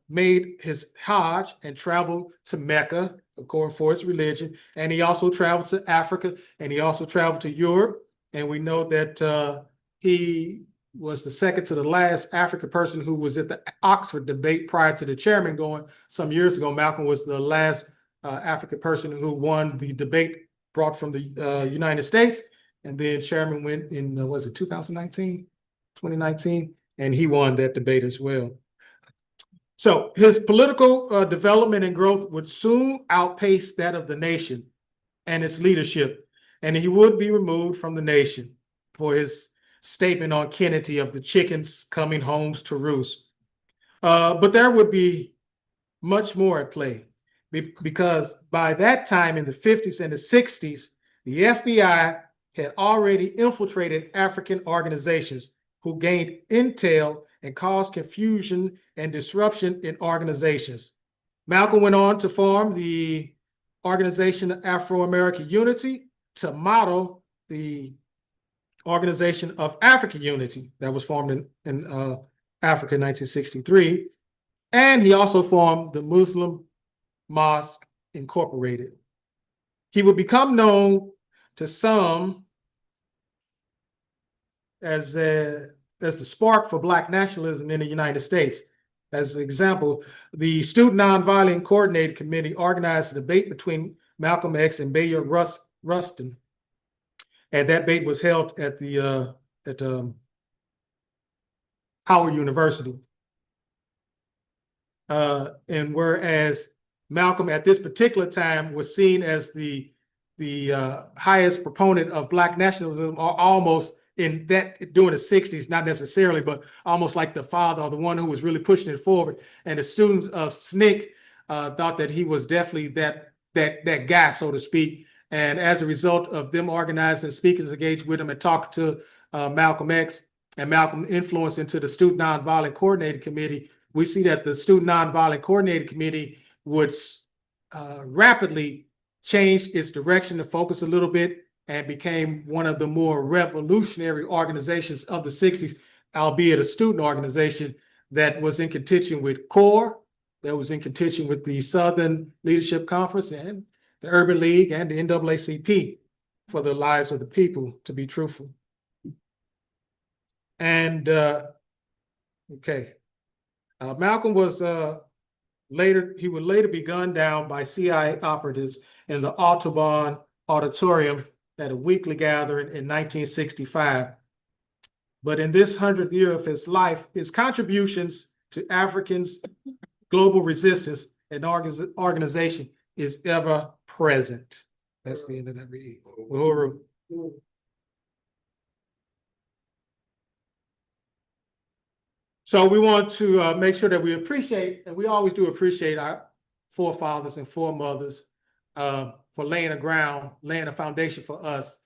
made his Hajj and traveled to Mecca, of course, for his religion. And he also traveled to Africa, and he also traveled to Europe. And we know that he was the second to the last African person who was at the Oxford debate prior to the chairman going some years ago. Malcolm was the last African person who won the debate brought from the United States. And then chairman went in, was it 2019, and he won that debate as well. So his political development and growth would soon outpace that of the nation and its leadership, and he would be removed from the nation for his statement on Kennedy of the chickens coming home to roost. But there would be much more at play because by that time in the 50s and the 60s, the FBI had already infiltrated African organizations who gained intel and caused confusion and disruption in organizations. Malcolm went on to form the Organization of Afro-American Unity to model the Organization of African Unity that was formed in Africa in 1963. And he also formed the Muslim Mosque Incorporated. He would become known to some as the spark for Black nationalism in the United States. As an example, the Student Nonviolent Coordinating Committee organized a debate between Malcolm X and Bayard Rustin, and that debate was held at the Howard University. And whereas Malcolm at this particular time was seen as the highest proponent of Black nationalism, or almost in that during the 60s, not necessarily, but almost like the father or the one who was really pushing it forward. And the students of SNCC thought that he was definitely that guy, so to speak. And as a result of them organizing speakers engaged with him and talking to Malcolm X and Malcolm influence into the Student Nonviolent Coordinating Committee, we see that the Student Nonviolent Coordinating Committee would rapidly change its direction and focus a little bit and became one of the more revolutionary organizations of the 60s, albeit a student organization that was in contention with CORE, that was in contention with the Southern Leadership Conference and the Urban League and the NAACP for the lives of the people, to be truthful. And Malcolm was he would later be gunned down by CIA operatives in the Audubon Auditorium at a weekly gathering in 1965. But in this 100th year of his life, his contributions to Africans' global resistance and organization is ever present. That's the end of that read. Uhuru. So we want to make sure that we appreciate, and we always do appreciate our forefathers and foremothers for laying a foundation for us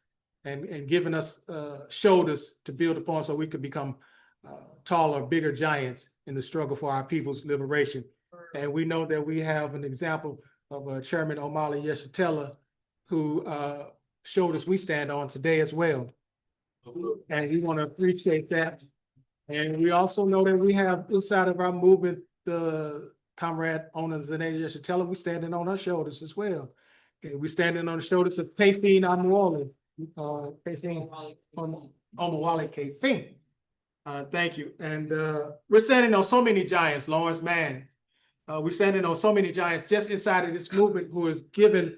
and giving us shoulders to build upon so we could become taller, bigger giants in the struggle for our people's liberation. And we know that we have an example of Chairman Omali Yeshitela, who shoulders we stand on today as well. And we want to appreciate that. And we also know that we have inside of our movement, the comrade owner Zanae Yeshitela, we standing on her shoulders as well. Okay, we standing on the shoulders of Kafin Amwali, Kafin Omawale Kafin. Thank you. And we're standing on so many giants, Lawrence Mann. We're standing on so many giants just inside of this movement who has given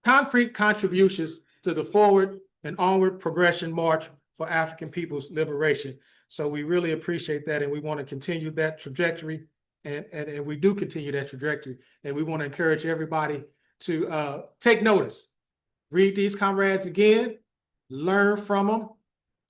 concrete contributions to the forward and onward progression march for African people's liberation. So we really appreciate that, and we want to continue that trajectory, and we do continue that trajectory, and we want to encourage everybody to take notice, read these comrades again, learn from them,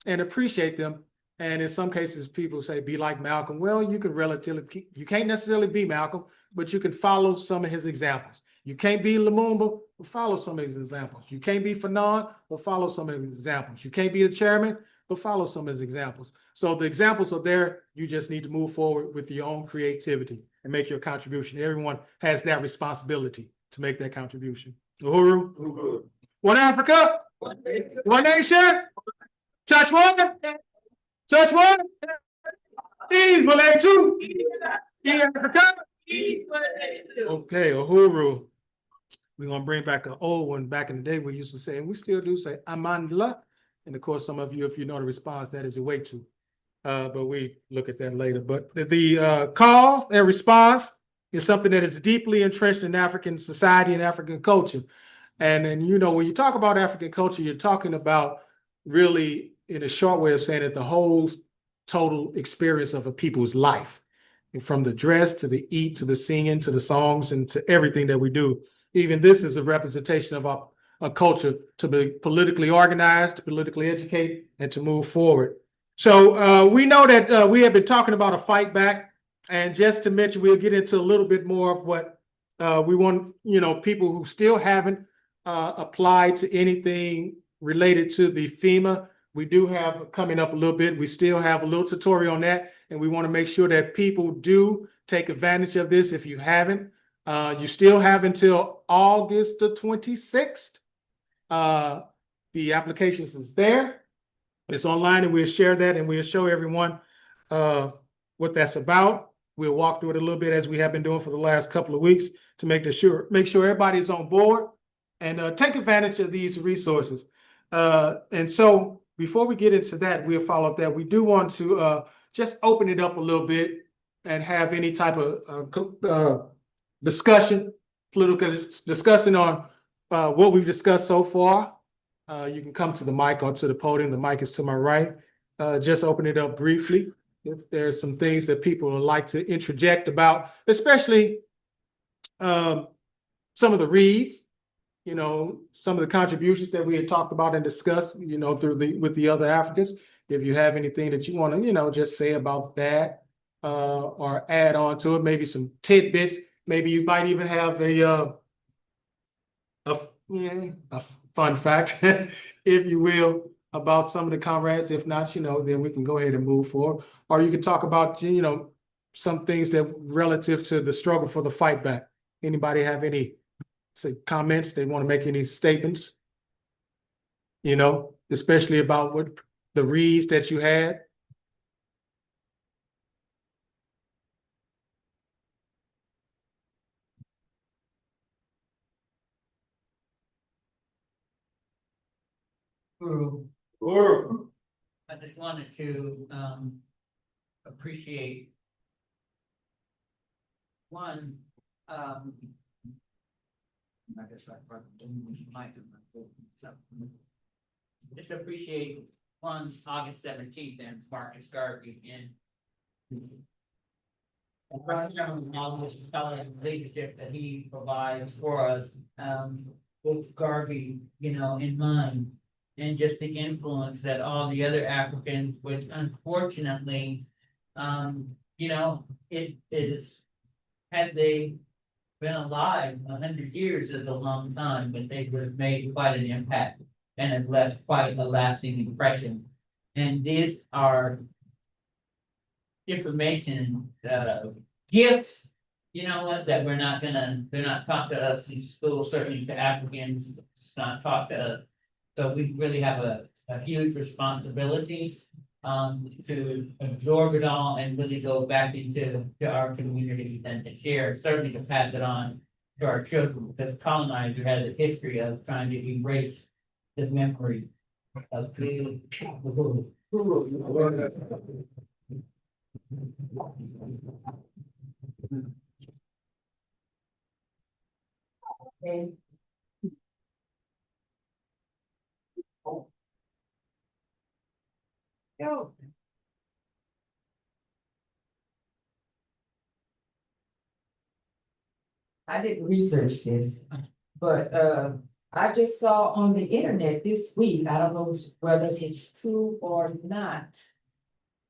and appreciate them. And in some cases, people say, be like Malcolm. Well, you can't necessarily be Malcolm, but you can follow some of his examples. You can't be Lumumba, but follow some of his examples. You can't be Fanon, but follow some of his examples. You can't be the chairman, but follow some of his examples. So the examples are there. You just need to move forward with your own creativity and make your contribution. Everyone has that responsibility to make that contribution. Uhuru. Uhuru. One Africa, one nation, touch one, touch one. Equal two. Africa. Okay, Uhuru. We're gonna bring back an old one. Back in the day, we used to say, and we still do say, Amandla. And of course, some of you, if you know the response, that is a way to. But we look at that later. But the call and response is something that is deeply entrenched in African society and African culture. And you know, when you talk about African culture, you're talking about really, in a short way of saying it, the whole total experience of a people's life. And from the dress to the eat to the singing to the songs and to everything that we do. Even this is a representation of a culture to be politically organized, to politically educate, and to move forward. So we know that we have been talking about a fight back And just to mention, we'll get into a little bit more of what we want, people who still haven't applied to anything related to the FEMA. We do have coming up a little bit. We still have a little tutorial on that, and we want to make sure that people do take advantage of this. If you haven't, you still have until August the 26th. The applications is there. It's online, and we'll share that, and we'll show everyone what that's about. We'll walk through it a little bit as we have been doing for the last couple of weeks to make sure everybody's on board and take advantage of these resources. And so before we get into that, we'll follow up that. We do want to just open it up a little bit and have any type of discussion, political discussion on what we've discussed so far. You can come to the mic or to the podium. The mic is to my right. Just open it up briefly. If there's some things that people would like to interject about, especially some of the reads, some of the contributions that we had talked about and discussed, with the other Africans. If you have anything that you want to, just say about that or add on to it, maybe some tidbits. Maybe you might even have a fun fact, if you will, about some of the comrades. If not, then we can go ahead and move forward. Or you can talk about, some things that relative to the struggle for the fight back. Anybody have any comments? They want to make any statements? Especially about what the reads that you had. I just wanted to appreciate one. I guess I just appreciate one August 17th and Marcus Garvey and leadership that he provides for us with Garvey, in mind. And just the influence that all the other Africans, which unfortunately, it is, had they been alive 100 years is a long time, but they would have made quite an impact and has left quite a lasting impression. And these are information gifts, that they're not taught to us in school, certainly to Africans, it's not taught to us. So we really have a huge responsibility to absorb it all and really go back into our communities and to share, certainly to pass it on to our children, because colonizer has a history of trying to erase the memory of the Okay. Go. I didn't research this, but I just saw on the internet this week, I don't know whether it's true or not.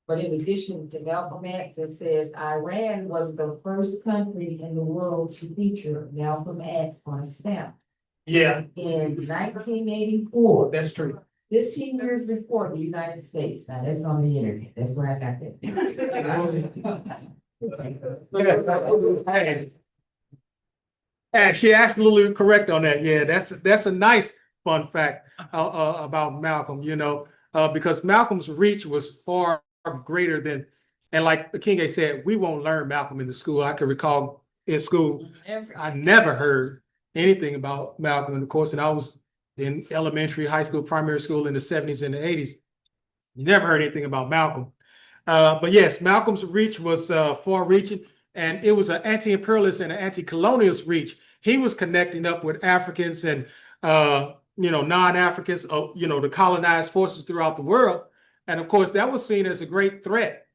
But in addition to Malcolm X, it says Iran was the first country in the world to feature Malcolm X on a stamp. Yeah, In 1984. that's true. 15 years before the United States. Now that's on the internet. That's where I got that. And she absolutely correct on that. Yeah, that's a nice fun fact about Malcolm, because Malcolm's reach was far greater than, and like the King said, we won't learn Malcolm in the school. I can recall in school, I never heard anything about Malcolm in the course, and I was in elementary, high school, primary school in the 70s and the 80s. You never heard anything about Malcolm. But yes, Malcolm's reach was far-reaching, and it was an anti-imperialist and an anti-colonialist reach. He was connecting up with Africans and non-Africans, the colonized forces throughout the world. And of course, that was seen as a great threat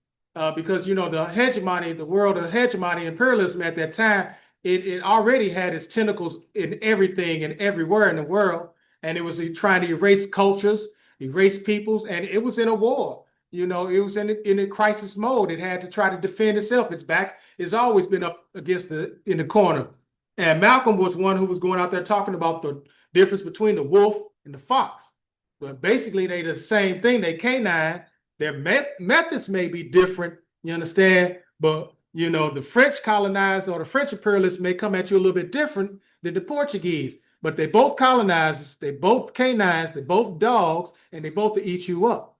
because the hegemony, the world of hegemony, imperialism at that time, it already had its tentacles in everything and everywhere in the world. And it was trying to erase cultures, erase peoples, and it was in a war. you know, it was in a crisis mode. It had to try to defend itself. Its back has always been up against in the corner. And Malcolm was one who was going out there talking about the difference between the wolf and the fox. But basically, they the same thing. They canine. Their methods may be different, you understand? But, you know, the French colonizers or the French imperialists may come at you a little bit different than the Portuguese. But they both colonizers, they both canines, they both dogs, and they both eat you up.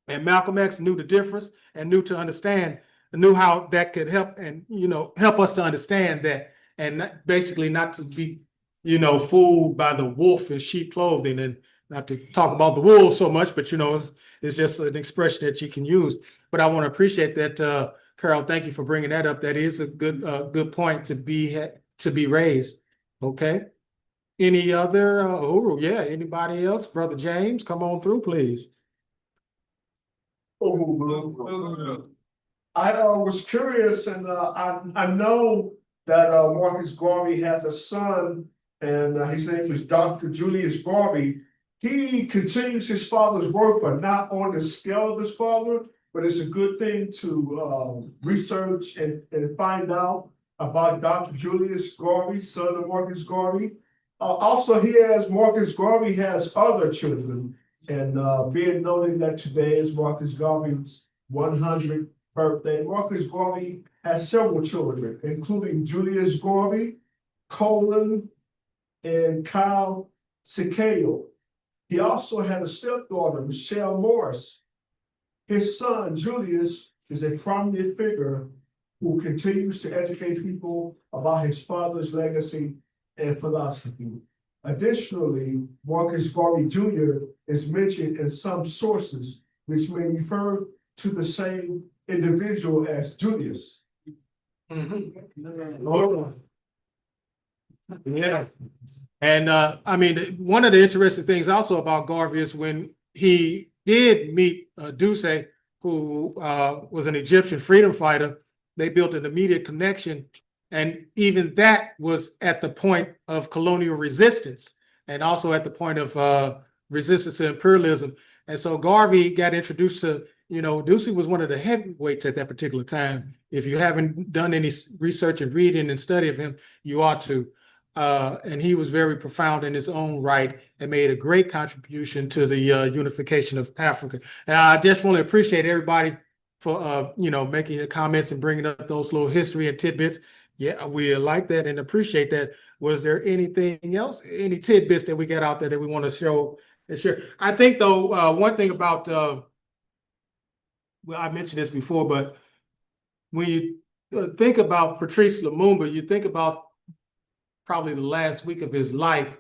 And Malcolm X knew the difference and knew to understand, knew how that could help and, you know, help us to understand that and basically not to be, you know, fooled by the wolf in sheep clothing, and not to talk about the wolves so much, but, you know, it's just an expression that you can use. But I want to appreciate that, Carol. Thank you for bringing that up. That is a good point to be raised. Okay. Any other? Yeah. Anybody else? Brother James, come on through, please. I was curious, and I know that Marcus Garvey has a son, and his name is Dr. Julius Garvey. He continues his father's work, but not on the scale of his father. But it's a good thing to research and find out about Dr. Julius Garvey, son of Marcus Garvey. Also, Marcus Garvey has other children, and being noted that today is Marcus Garvey's 100th birthday. Marcus Garvey has several children, including Julius Garvey, Colin, and Kyle Sikeo. He also had a stepdaughter, Michelle Morris. His son, Julius, is a prominent figure who continues to educate people about his father's legacy and philosophy. Additionally, Marcus Garvey Jr. is mentioned in some sources, which may refer to the same individual as Julius. Yeah. And I mean, one of the interesting things also about Garvey is when he did meet Duce, who was an Egyptian freedom fighter, they built an immediate connection. And even that was at the point of colonial resistance and also at the point of resistance to imperialism. And so Garvey got introduced to, you know, Ducey was one of the heavyweights at that particular time. If you haven't done any research and reading and study of him, you ought to. And he was very profound in his own right and made a great contribution to the unification of Africa. And I just want to appreciate everybody for, you know, making the comments and bringing up those little history and tidbits. Yeah, we like that and appreciate that. Was there anything else, any tidbits that we got out there that we want to show and share? I think, though, one thing about, well, I mentioned this before, but when you think about Patrice Lumumba, you think about probably the last week of his life.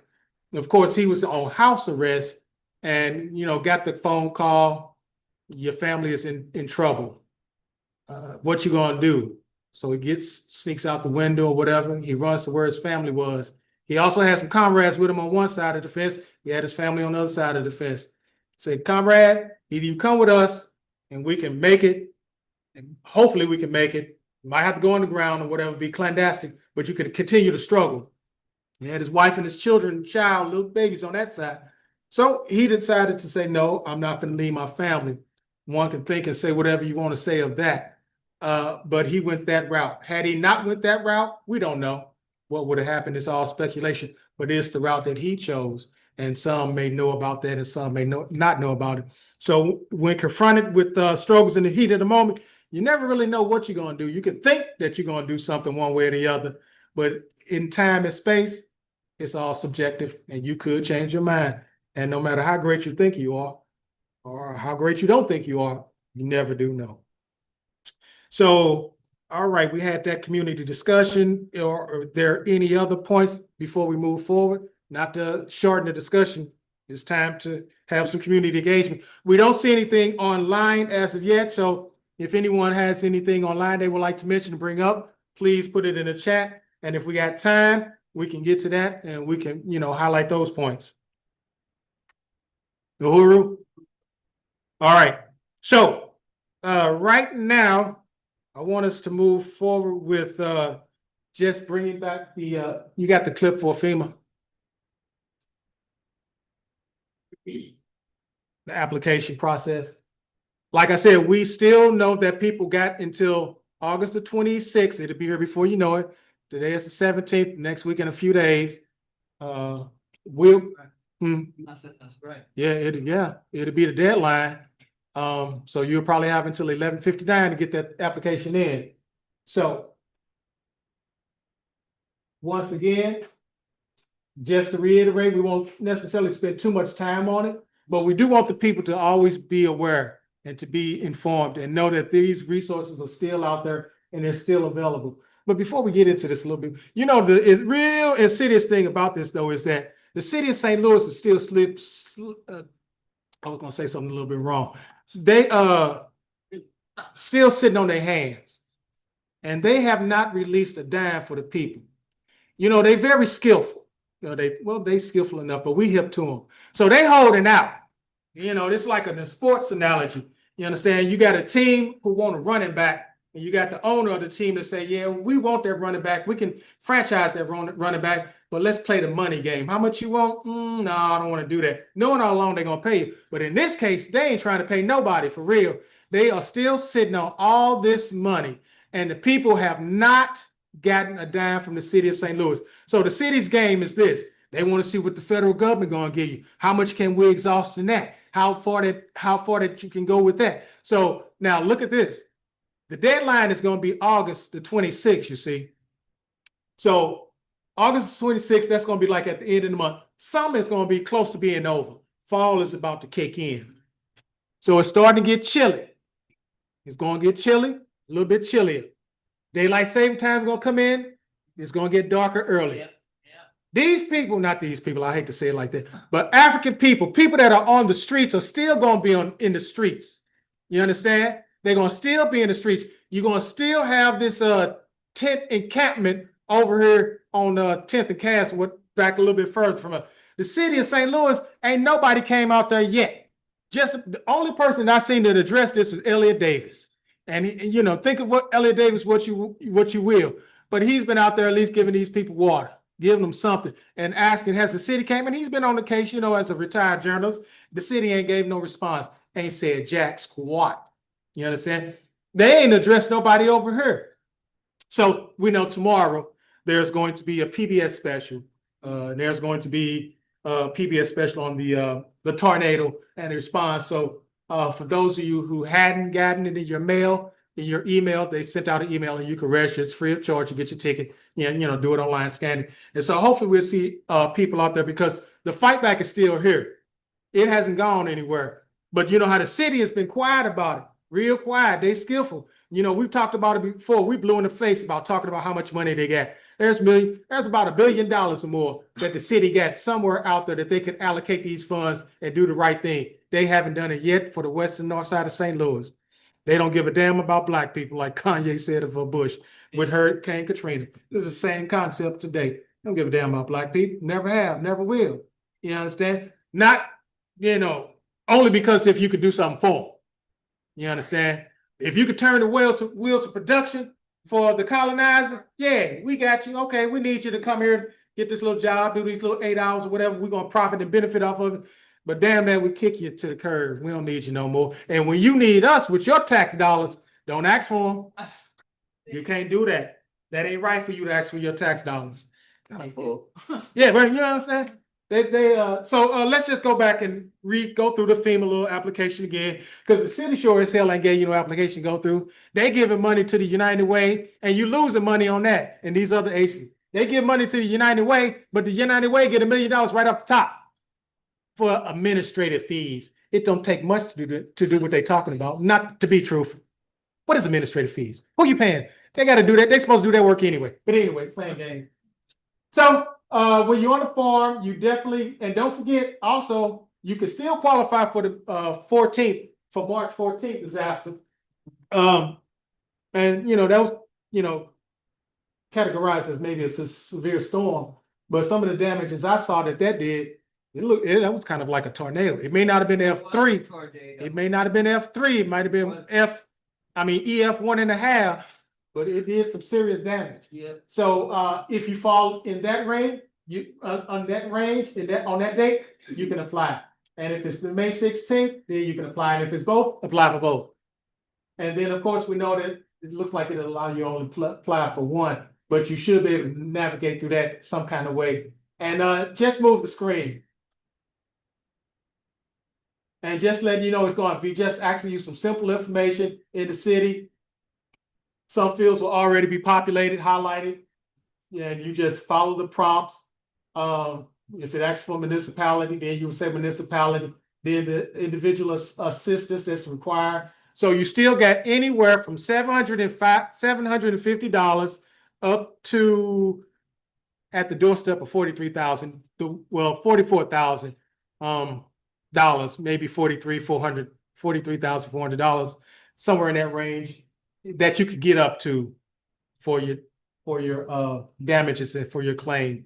Of course, he was on house arrest and, you know, got the phone call, your family is in trouble. What you gonna do? So he sneaks out the window or whatever. He runs to where his family was. He also had some comrades with him on one side of the fence. He had his family on the other side of the fence. Said, comrade, either you come with us and we can make it, and hopefully we can make it. You might have to go on the ground or whatever, be clandestine, but you can continue to struggle. He had his wife and his children, child, little babies on that side. So he decided to say, no, I'm not going to leave my family. One can think and say whatever you want to say of that. But he went that route. Had he not went that route, we don't know what would have happened. It's all speculation, but it's the route that he chose. And some may know about that and some may not know about it. So when confronted with struggles in the heat of the moment, you never really know what you're going to do. You can think that you're going to do something one way or the other, but in time and space, it's all subjective and you could change your mind. And no matter how great you think you are or how great you don't think you are, you never do know. So, all right, we had that community discussion. Or are there any other points before we move forward? Not to shorten the discussion, it's time to have some community engagement. We don't see anything online as of yet. So if anyone has anything online they would like to mention and bring up, please put it in the chat. And if we got time, we can get to that and we can, you know, highlight those points. Uhuru? All right. So right now, I want us to move forward with just bringing back the, you got the clip for FEMA? The application process. like I said, we still know that people got until August the 26th. It'll be here before you know it. Today is the 17th, next week in a few days. We'll, That's right. yeah, it'll be the deadline. So you'll probably have until 11:59 to get that application in. So once again, just to reiterate, we won't necessarily spend too much time on it, but we do want the people to always be aware and to be informed and know that these resources are still out there and they're still available. But before we get into this a little bit, you know, the real insidious thing about this, though, is that the city of St. Louis is still I was gonna say something a little bit wrong. They still sitting on their hands, and they have not released a dime for the people. You know, they very skillful. You know, they skillful enough, but we hip to them. So they holding out. You know, it's like a sports analogy. You understand? You got a team who want a running back, and you got the owner of the team to say, yeah, we want that running back. We can franchise that running back, but let's play the money game. How much you want? No, I don't want to do that. Knowing how long they're going to pay you. But in this case, they ain't trying to pay nobody for real. They are still sitting on all this money, and the people have not gotten a dime from the city of St. Louis. So the city's game is this. They want to see what the federal government going to give you. How much can we exhaust in that? How far that you can go with that? So now look at this. The deadline is going to be August the 26th, you see. So August 26th, that's going to be like at the end of the month. Summer is going to be close to being over. Fall is about to kick in. So it's starting to get chilly. It's going to get chilly, a little bit chillier. Daylight saving time is going to come in. It's going to get darker earlier. These people, not these people, I hate to say it like that, but African people, people that are on the streets are still going to be in the streets. You understand? They're going to still be in the streets. You're going to still have this tent encampment over here on 10th and Cass, back a little bit further from the city of St. Louis. Ain't nobody came out there yet. Just the only person I seen that addressed this was Elliot Davis. And you know, think of what Elliot Davis, what you will. But he's been out there at least giving these people water, giving them something, and asking, has the city came? And he's been on the case, you know, as a retired journalist. The city ain't gave no response, ain't said jack squat. You understand? They ain't addressed nobody over here. So we know tomorrow there's going to be a PBS special. There's going to be a PBS special on the tornado and the response. So for those of you who hadn't gotten it in your mail, in your email, they sent out an email and you can register. It's free of charge. You get your ticket, and you know, do it online, scan it. And so hopefully we'll see people out there, because the fight back is still here. It hasn't gone anywhere. But you know how the city has been quiet about it. Real quiet. They skillful. You know, we've talked about it before. We blew in the face about talking about how much money they got. There's about $1 billion or more that the city got somewhere out there that they could allocate these funds and do the right thing. They haven't done it yet for the west and north side of St. Louis. They don't give a damn about black people, like Kanye said of Bush with Hurricane Katrina. This is the same concept today. They don't give a damn about black people. Never have, never will. You understand? Not, you know, only because if you could do something for them. You understand? If you could turn the wheels of production for the colonizer, yeah, we got you. Okay, we need you to come here, get this little job, do these little 8 hours or whatever. We're going to profit and benefit off of it. But damn that, we kick you to the curb. We don't need you no more. And when you need us with your tax dollars, don't ask for them. You can't do that. That ain't right for you to ask for your tax dollars. Yeah, but you understand? So let's just go back and go through the FEMA little application again, because the city sure as hell ain't gave you no application to go through. They giving money to the United Way, and you losing money on that. And these other agencies, they give money to the United Way, but the United Way get $1 million right off the top for administrative fees. It don't take much to do what they're talking about. Not to be truthful. What is administrative fees? Who you paying? They got to do that. They're supposed to do their work anyway. But anyway, playing games. So when you're on the farm, you definitely, and don't forget also, you can still qualify for the 14th, for March 14th disaster. And you know, that was, you know, categorized as maybe a severe storm, but some of the damages I saw that did, that was kind of like a tornado. It may not have been F3. It may not have been F3. It might have been EF 1.5, but it did some serious damage. Yeah. So if you fall in that range, on that date, you can apply. And if it's the May 16th, then you can apply, and if it's both, apply for both. And then, of course, we know that it looks like it'll allow you only apply for one, but you should be able to navigate through that some kind of way. And just move the screen. And just letting you know, it's going to be just asking you some simple information in the city. Some fields will already be populated, highlighted, and you just follow the prompts. If it asks for municipality, then you would say municipality, then the individual assistance that's required. So you still got anywhere from $750 up to at the doorstep of $44,000, maybe $43,400, somewhere in that range that you could get up to for your damages and for your claim.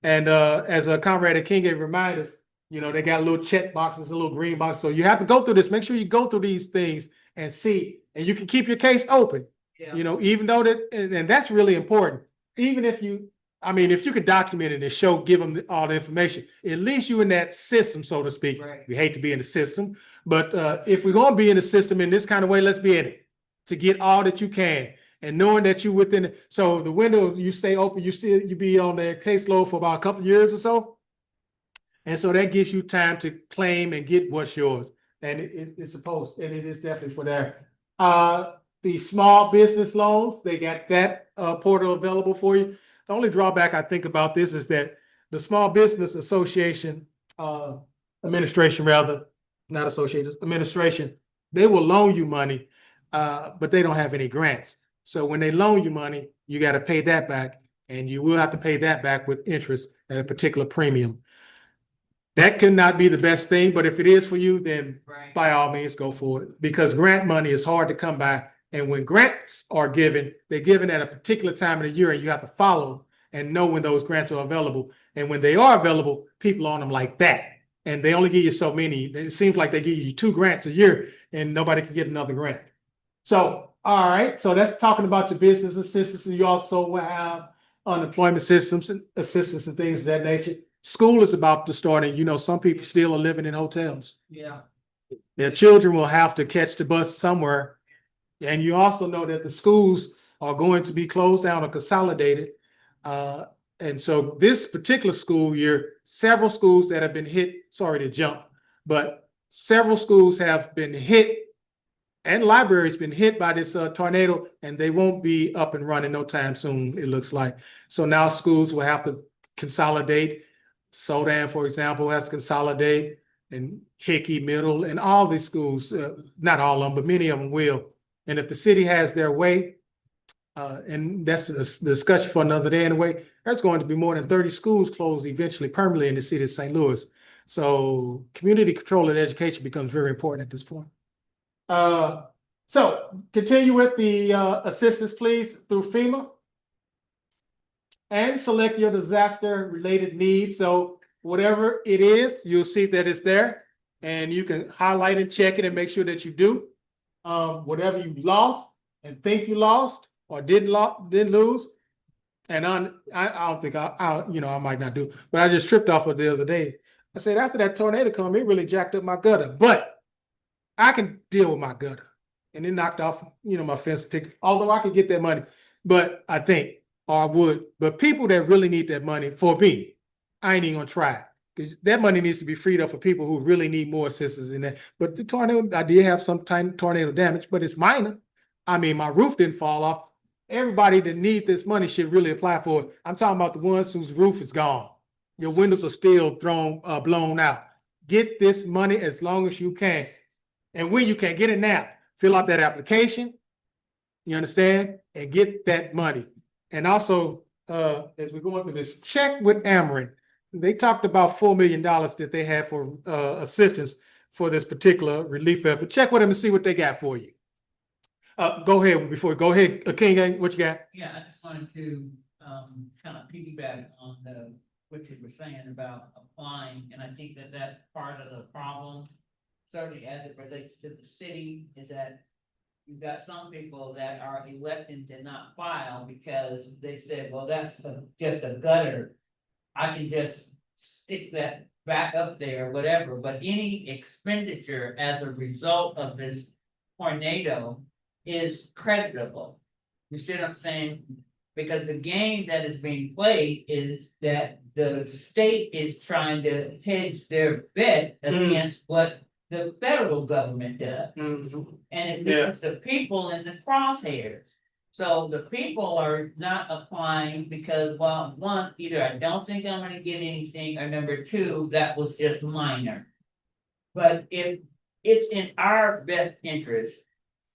And as a Comrade King reminded us, you know, they got little check boxes, a little green box. So you have to go through this. Make sure you go through these things and see, and you can keep your case open. Yeah. You know, even though that, and that's really important. Even if you, I mean, if you could document it and show, give them all the information, at least you in that system, so to speak. Right. We hate to be in the system, but if we're going to be in the system in this kind of way, let's be in it to get all that you can. And knowing that you within, so the window, you stay open, you be on the caseload for about a couple of years or so. And so that gives you time to claim and get what's yours. And it's supposed, and it is definitely for there. The small business loans, they got that portal available for you. The only drawback I think about this is that the Small Business Association administration, rather, not association, administration, they will loan you money, but they don't have any grants. So when they loan you money, you got to pay that back, and you will have to pay that back with interest at a particular premium. That could not be the best thing, but if it is for you, then by all means go for it, because grant money is hard to come by. And when grants are given, they're given at a particular time of the year, and you have to follow and know when those grants are available. And when they are available, people on them like that. And they only give you so many. It seems like they give you 2 grants a year and nobody can get another grant. So, all right. So that's talking about your business assistance. And you also will have unemployment systems and assistance and things of that nature. School is about to start, and you know, some people still are living in hotels. Yeah. Their children will have to catch the bus somewhere. And you also know that the schools are going to be closed down or consolidated. And so this particular school year, several schools that have been hit, sorry to jump, but several schools have been hit, and libraries been hit by this tornado, and they won't be up and running no time soon, it looks like. So now schools will have to consolidate. Sodan, for example, has to consolidate, and Hickey Middle, and all these schools, not all of them, but many of them will. And if the city has their way, and that's a discussion for another day anyway, there's going to be more than 30 schools closed eventually permanently in the city of St. Louis. So community control and education becomes very important at this point. So continue with the assistance, please, through FEMA. And select your disaster-related needs. So whatever it is, you'll see that it's there, and you can highlight and check it and make sure that you do. Whatever you lost and think you lost or did lose. And I don't think I might not do, but I just tripped off of the other day. I said, after that tornado come, it really jacked up my gutter, but I can deal with my gutter. And it knocked off, my fence pick, although I could get that money, but I think, or I would, but people that really need that money, for me, I ain't even gonna try it. Because that money needs to be freed up for people who really need more assistance in that. But the tornado, I did have some tiny tornado damage, but it's minor. I mean, my roof didn't fall off. Everybody that needs this money should really apply for it. I'm talking about the ones whose roof is gone. Your windows are still blown out. Get this money as long as you can. And when you can, get it now. Fill out that application, you understand? And get that money. And also, as we're going through this, check with Ameren. They talked about $4 million that they had for assistance for this particular relief effort. Check with them and see what they got for you. Go ahead, King, what you got? Yeah, I just wanted to kind of piggyback on what you were saying about applying, and I think that that's part of the problem, certainly as it relates to the city, is that you've got some people that are electing to not file because they said, well, that's just a gutter. I can just stick that back up there, whatever, but any expenditure as a result of this tornado is creditable. You see what I'm saying? Because the game that is being played is that the state is trying to hedge their bet against what the federal government does. Mhm. And it Yeah. leaves the people in the crosshairs. So the people are not applying because, well, one, either I don't think I'm gonna get anything, or number two, that was just minor. But if it's in our best interest,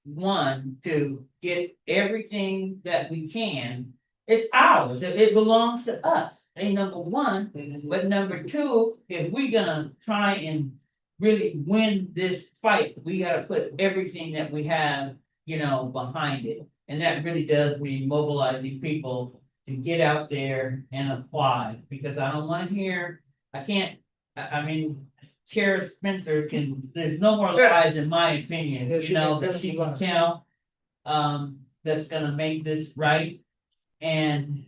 one, to get everything that we can, it's ours, it belongs to us, ain't number one. But number two, if we gonna try and really win this fight, we gotta put everything that we have, behind it. And that really does mean mobilizing people to get out there and apply, because I don't wanna hear, I mean, Chair Spencer there's no more lies in my opinion, that she can tell. That's gonna make this right. And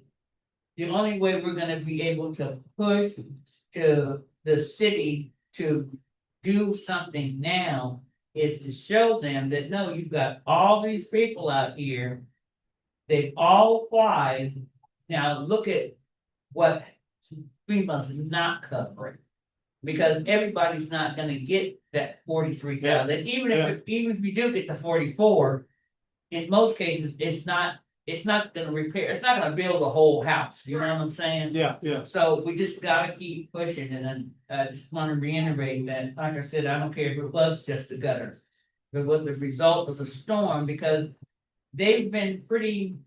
the only way we're gonna be able to push to the city to do something now is to show them that, no, you've got all these people out here. They've all applied. Now look at what FEMA's not covering. Because everybody's not gonna get that 43,000, even if you do get the 44. In most cases, it's not gonna repair, it's not gonna build a whole house, you know what I'm saying? Yeah. So we just gotta keep pushing, and then I just wanna reiterate that, like I said, I don't care if it was just a gutter. It was the result of the storm, because they've been pretty.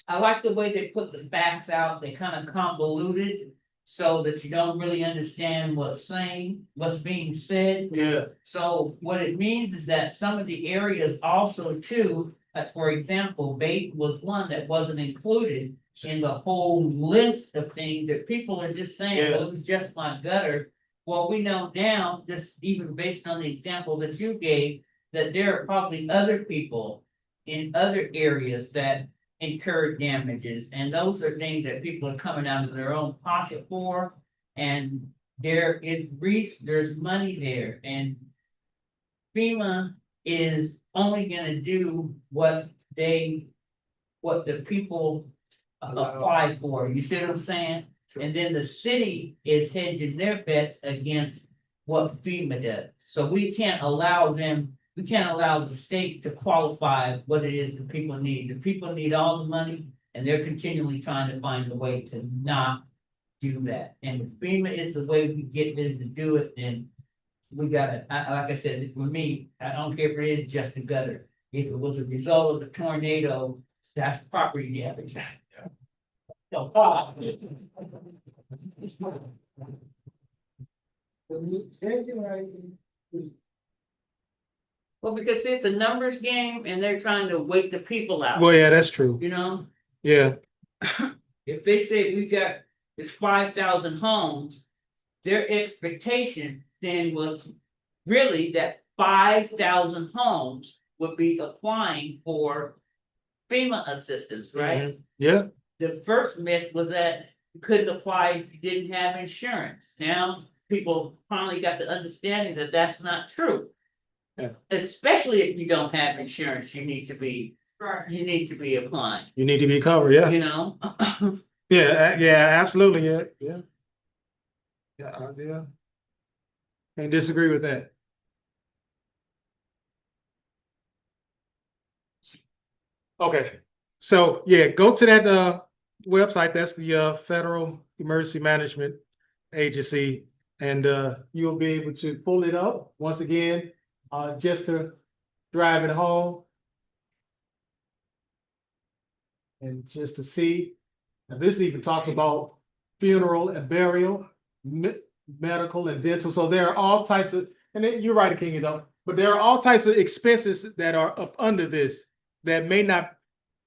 I like the way they put the facts out, they kind of convoluted, so that you don't really understand what's being said. Yeah. So what it means is that some of the areas also too, like for example, bait was one that wasn't included in the whole list of things that people are just saying, well, it was just my gutter. Well, we know now, just even based on the example that you gave, that there are probably other people in other areas that incurred damages, and those are things that people are coming out of their own pocket for. And there's money there, and FEMA is only gonna do what the people apply for, you see what I'm saying? And then the city is hedging their bets against what FEMA does. So we can't allow the state to qualify what it is the people need. The people need all the money, and they're continually trying to find a way to not do that. And if FEMA is the way we get them to do it, then we gotta, like I said, for me, I don't care if it is just a gutter. If it was a result of the tornado, that's property damage. So, well, because it's a numbers game and they're trying to wait the people out. Well, yeah, that's true. Yeah. If they say we got this 5,000 homes, their expectation then was really that 5,000 homes would be applying for FEMA assistance, right? Yeah. The first myth was that you couldn't apply if you didn't have insurance. Now, people finally got the understanding that that's not true. Yeah. Especially if you don't have insurance, you need to be applying. You need to be covered, yeah. Yeah, absolutely, yeah. Can't disagree with that. Okay, so yeah, go to that website. That's the Federal Emergency Management Agency, and you'll be able to pull it up once again, just to drive it home. And just to see, now this even talks about funeral and burial, medical and dental. So there are all types of, and then you're right, King, but there are all types of expenses that are up under this that may not,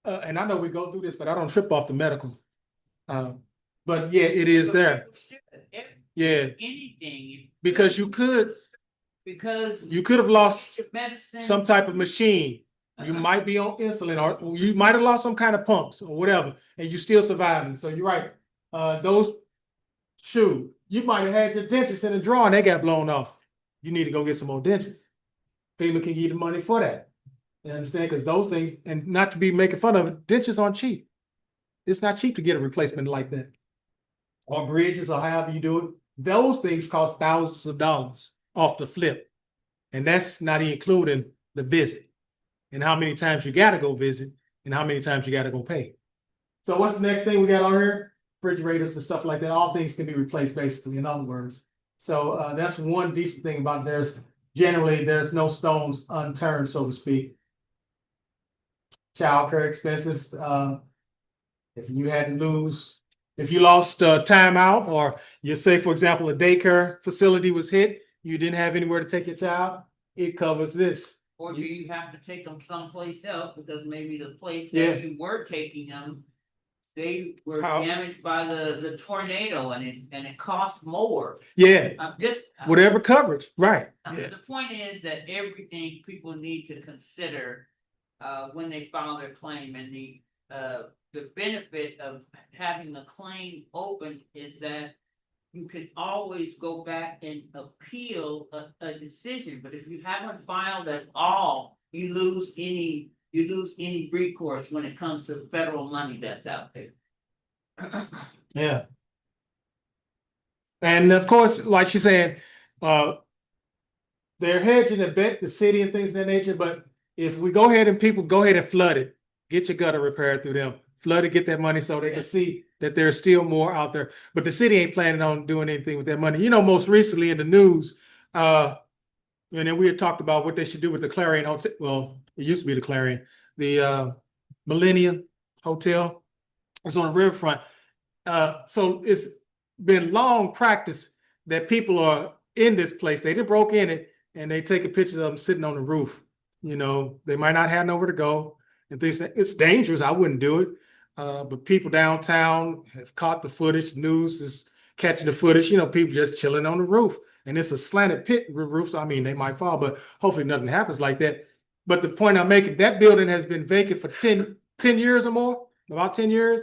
and I know we go through this, but I don't trip off the medical. But yeah, it is there. Yeah. Anything. Because you could have lost medicine. some type of machine. You might be on insulin, or you might have lost some kind of pumps or whatever, and you still surviving. So you're right. Those shoot, you might have had your dentures in a drawer and they got blown off. You need to go get some more dentures. FEMA can give you the money for that. You understand? Because those things, and not to be making fun of it, dentures aren't cheap. It's not cheap to get a replacement like that. Or bridges or however you do it. Those things cost thousands of dollars off the flip. And that's not including the visit. And how many times you gotta go visit and how many times you gotta go pay. So what's the next thing we got on here? Refrigerators and stuff like that. All things can be replaced basically, in other words. So that's one decent thing about it. There's no stones unturned, so to speak. Childcare expensive. If you lost time out, or you say, for example, a daycare facility was hit, you didn't have anywhere to take your child, it covers this. Or do you have to take them someplace else because maybe the place Yeah. that you were taking them, they were How- damaged by the tornado and it cost more. Yeah, Just whatever coverage, right. Yeah. The point is that everything people need to consider when they file their claim, and the benefit of having the claim open is that you can always go back and appeal a decision, but if you haven't filed at all, you lose any recourse when it comes to federal money that's out there. Yeah. And of course, like she's saying, they're hedging a bit, the city and things of that nature, but if we go ahead and people go ahead and flood it, get your gutter repaired through them, flood it, get that money so they can see that there's still more out there. But the city ain't planning on doing anything with that money. You know, most recently in the news, and then we had talked about what they should do with the Clarion Hotel. Well, it used to be the Clarion, the Millennium Hotel. It's on the riverfront. So it's been long practice that people are in this place. They just broke in it and they take a picture of them sitting on the roof. You know, they might not have nowhere to go and things. It's dangerous. I wouldn't do it. But people downtown have caught the footage. News is catching the footage. You know, people just chilling on the roof, and it's a slanted pit roof. So I mean, they might fall, but hopefully nothing happens like that. But the point I'm making, that building has been vacant for 10 years or more, about 10 years.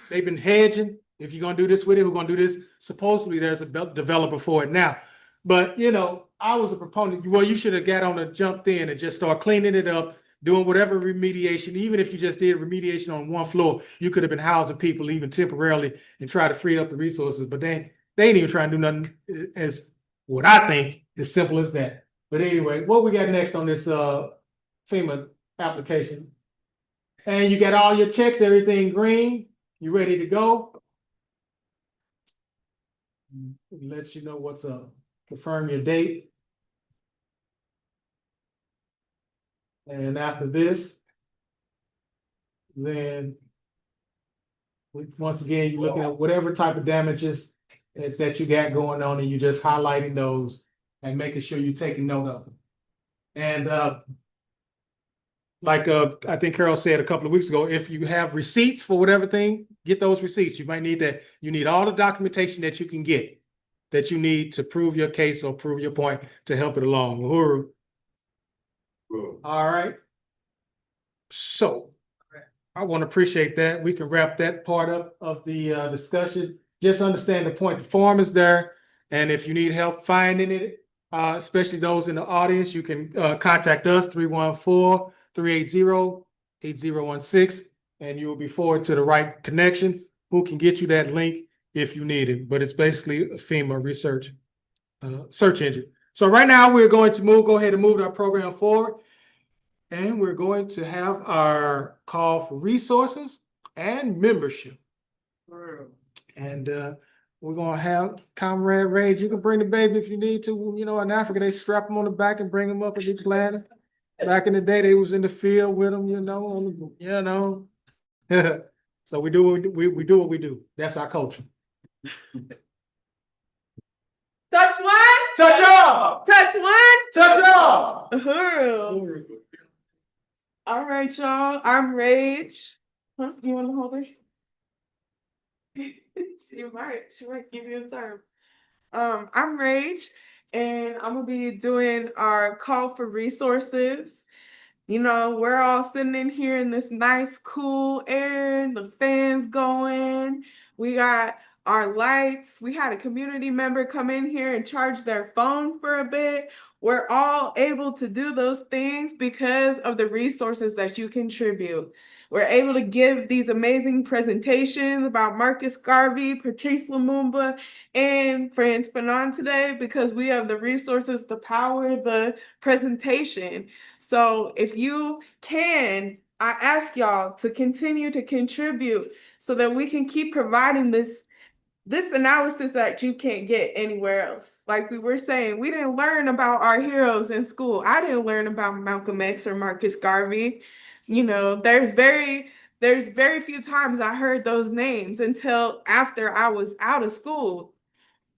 They've been hedging. If you're gonna do this with it, who's gonna do this? Supposedly there's a developer for it now. But you know, I was a proponent. Well, you should have got on and jumped in and just start cleaning it up, doing whatever remediation. Even if you just did remediation on one floor, you could have been housing people even temporarily and try to free up the resources. But they ain't even trying to do nothing as what I think as simple as that. But anyway, what we got next on this FEMA application? And you got all your checks, everything green. You ready to go? It lets you know what's up. Confirm your date. And after this, then once again, you're looking at whatever type of damages that you got going on, and you're just highlighting those and making sure you're taking note of them. And like I think Carol said a couple of weeks ago, if you have receipts for whatever thing, get those receipts. You might need that. You need all the documentation that you can get that you need to prove your case or prove your point to help it along. Uhuru. All right. So I want to appreciate that. We can wrap that part up of the discussion. Just understand the point. The form is there. And if you need help finding it, especially those in the audience, you can contact us, 314-380-8016, and you will be forwarded to the right connection who can get you that link if you need it. But it's basically a FEMA research search engine. So right now we're going to go ahead and move our program forward. And we're going to have our call for resources and membership. And we're going to have Comrade Rage. You can bring the baby if you need to. You know, in Africa, they strap them on the back and bring them up and be planted. Back in the day, they was in the field with them, you know. So we do what we do what we do. That's our culture. Touch one. Touch off! Touch one. Touch off! Uhuru. All right, y'all. I'm Rage. Huh? You want to hold her? She might give you a term. I'm Rage, and I'm gonna be doing our call for resources. You know, we're all sitting in here in this nice, cool air, the fans going. We got our lights. We had a community member come in here and charge their phone for a bit. We're all able to do those things because of the resources that you contribute. We're able to give these amazing presentations about Marcus Garvey, Patrice Lumumba, and Franz Fanon today because we have the resources to power the presentation. So if you can, I ask y'all to continue to contribute so that we can keep providing this analysis that you can't get anywhere else. Like we were saying, we didn't learn about our heroes in school. I didn't learn about Malcolm X or Marcus Garvey. You know, there's very few times I heard those names until after I was out of school.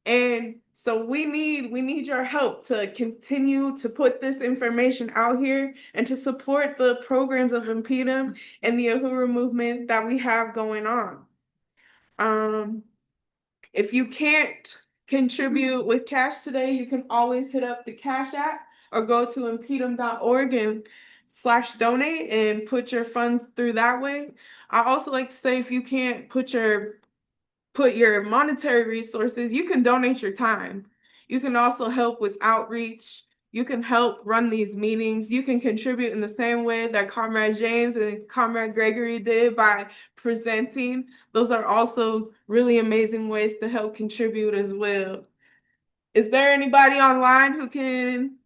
And so we need your help to continue to put this information out here and to support the programs of InPDUM and the Uhuru Movement that we have going on. If you can't contribute with cash today, you can always hit up the Cash App or go to InPDUM.org and /donate and put your funds through that way. I also like to say if you can't put your monetary resources, you can donate your time. You can also help with outreach. You can help run these meetings. You can contribute in the same way that Comrade James and Comrade Gregory did by presenting. Those are also really amazing ways to help contribute as well. Is there anybody online who can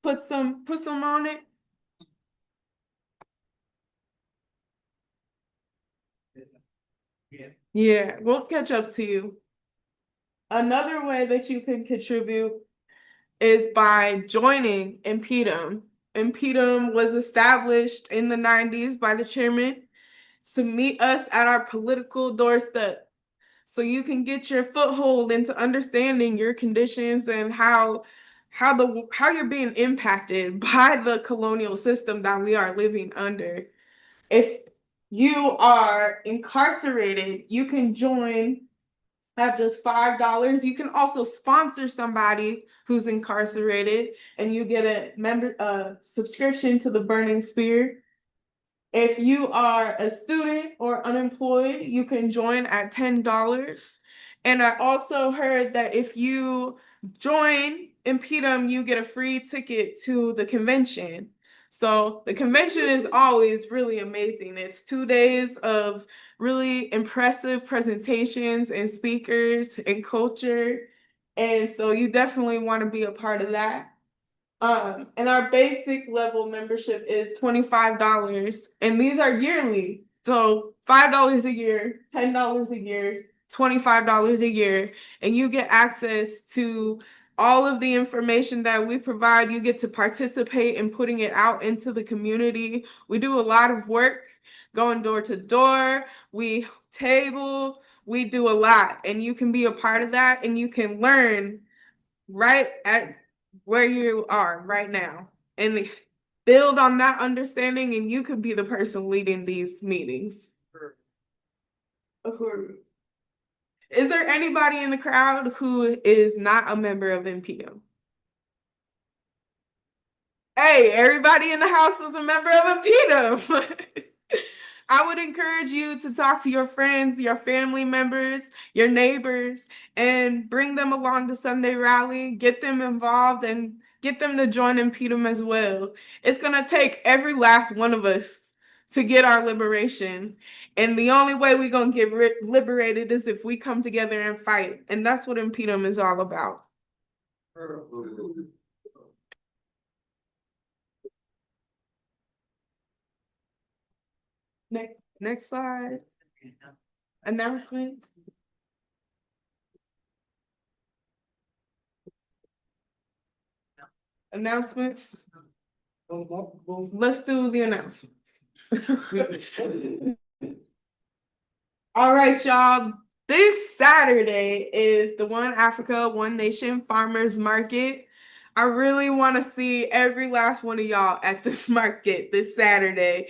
put some on it? Yeah, we'll catch up to you. Another way that you can contribute is by joining InPDUM. InPDUM was established in the 90s by the chairman to meet us at our political doorstep. So you can get your foothold into understanding your conditions and how you're being impacted by the colonial system that we are living under. If you are incarcerated, you can join at just $5. You can also sponsor somebody who's incarcerated and you get a subscription to the Burning Spear. If you are a student or unemployed, you can join at $10. And I also heard that if you join InPDUM, you get a free ticket to the convention. So the convention is always really amazing. It's 2 days of really impressive presentations and speakers and culture. And so you definitely want to be a part of that. And our basic level membership is $25, and these are yearly. So $5 a year, $10 a year, $25 a year, and you get access to all of the information that we provide. You get to participate in putting it out into the community. We do a lot of work going door to door. We table, we do a lot, and you can be a part of that, and you can learn right at where you are right now and build on that understanding, and you could be the person leading these meetings. Is there anybody in the crowd who is not a member of InPDUM? Hey, everybody in the house is a member of InPDUM. I would encourage you to talk to your friends, your family members, your neighbors, and bring them along to Sunday rally, get them involved, and get them to join InPDUM as well. It's going to take every last one of us to get our liberation. And the only way we're going to get liberated is if we come together and fight. And that's what InPDUM is all about. Next slide. Announcements. Announcements. Let's do the announcements. All right, y'all. This Saturday is the One Africa, One Nation Farmers Market. I really want to see every last one of y'all at this market this Saturday.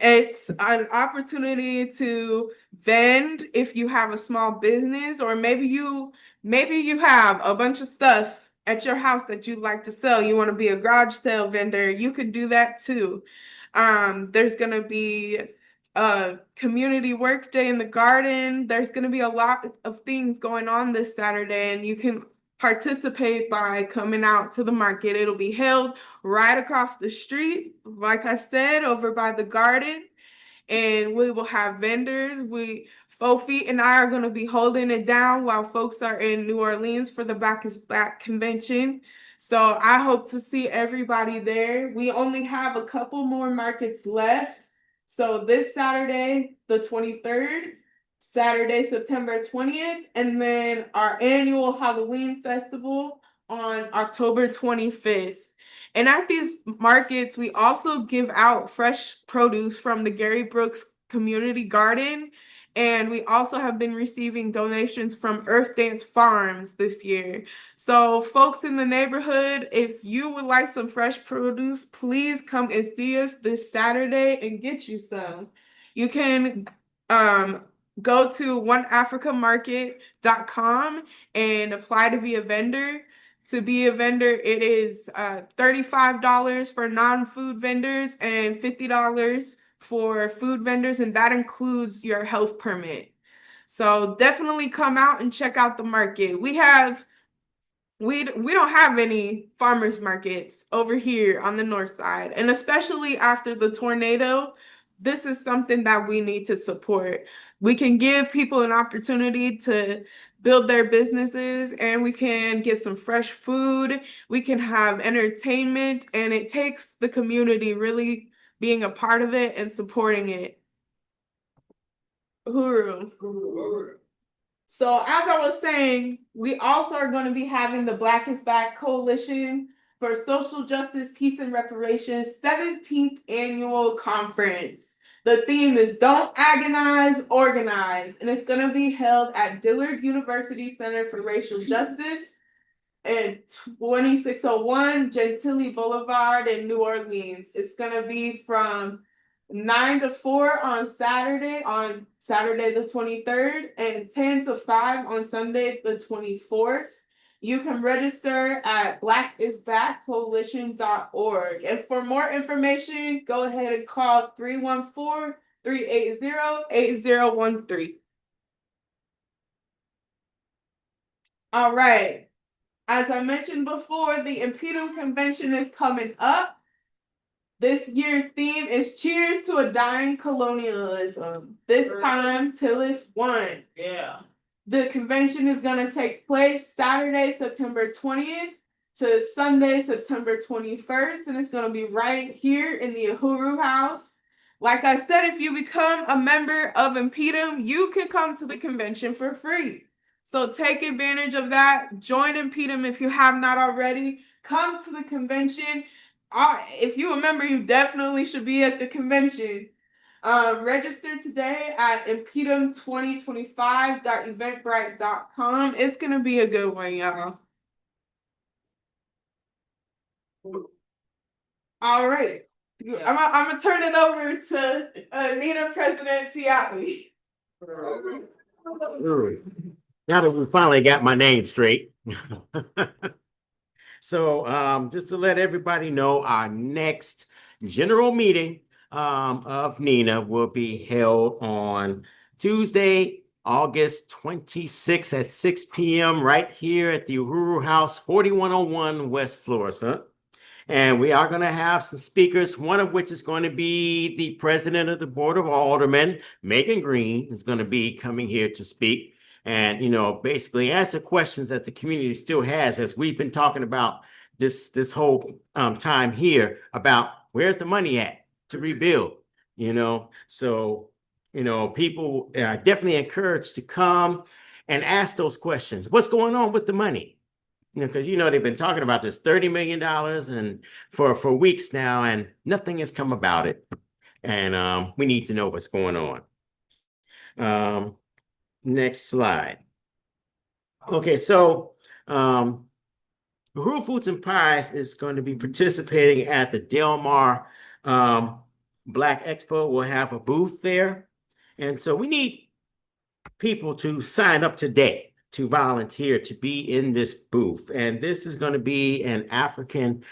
It's an opportunity to vend if you have a small business, or maybe you have a bunch of stuff at your house that you'd like to sell. You want to be a garage sale vendor, you could do that too. There's gonna be community work day in the garden. There's going to be a lot of things going on this Saturday, and you can participate by coming out to the market. It'll be held right across the street, like I said, over by the garden. And we will have vendors. Fofi and I are going to be holding it down while folks are in New Orleans for the Black is Black convention. So I hope to see everybody there. We only have a couple more markets left. So this Saturday, the 23rd, Saturday, September 20th, and then our annual Halloween festival on October 25th. And at these markets, we also give out fresh produce from the Gary Brooks Community Garden. And we also have been receiving donations from Earth Dance Farms this year. So folks in the neighborhood, if you would like some fresh produce, please come and see us this Saturday and get you some. You can go to oneafricamarket.com and apply to be a vendor. To be a vendor, it is $35 for non-food vendors and $50 for food vendors, and that includes your health permit. So definitely come out and check out the market. We don't have any farmers markets over here on the north side, and especially after the tornado, this is something that we need to support. We can give people an opportunity to build their businesses, and we can get some fresh food. We can have entertainment, and it takes the community really being a part of it and supporting it. Uhuru. So as I was saying, we also are going to be having the Black is Back Coalition for Social Justice, Peace, and Reparations 17th Annual Conference. The theme is Don't Agonize, Organize, and it's going to be held at Dillard University Center for Racial Justice and 2601 Gentilly Boulevard in New Orleans. It's going to be from 9 to 4 on Saturday the 23rd, and 10 to 5 on Sunday the 24th. You can register at blackisbackcoalition.org. And for more information, go ahead and call 314-380-8013. All right. As I mentioned before, the InPDUM convention is coming up. This year's theme is Cheers to a Dying Colonialism. This time till it's won. Yeah. The convention is going to take place Saturday, September 20th to Sunday, September 21st, and it's going to be right here in the Uhuru House. Like I said, if you become a member of InPDUM, you can come to the convention for free. So take advantage of that. Join InPDUM if you have not already. Come to the convention. If you're a member, you definitely should be at the convention. Register today at InPDUM2025.eventbrite.com. It's going to be a good one, y'all. All right. Yeah. I'm going to turn it over to Nina President Siawi. Now that we finally got my name straight. So just to let everybody know, our next general meeting of NINA will be held on Tuesday, August 26th at 6 p.m. right here at the Uhuru House, 4101 West Florissant. And we are going to have some speakers, one of which is going to be the president of the Board of Aldermen, Megan Green, is going to be coming here to speak. And, you know, basically answer questions that the community still has, as we've been talking about this whole time here about where's the money at to rebuild, you know. So, you know, people are definitely encouraged to come and ask those questions. What's going on with the money? You know, because, you know, they've been talking about this $30 million and for weeks now, and nothing has come about it. And we need to know what's going on. Next slide. Okay, so Uhuru Foods and Pies is going to be participating at the Del Mar Black Expo. We'll have a booth there. And so we need people to sign up today to volunteer to be in this booth. And this is going to be an African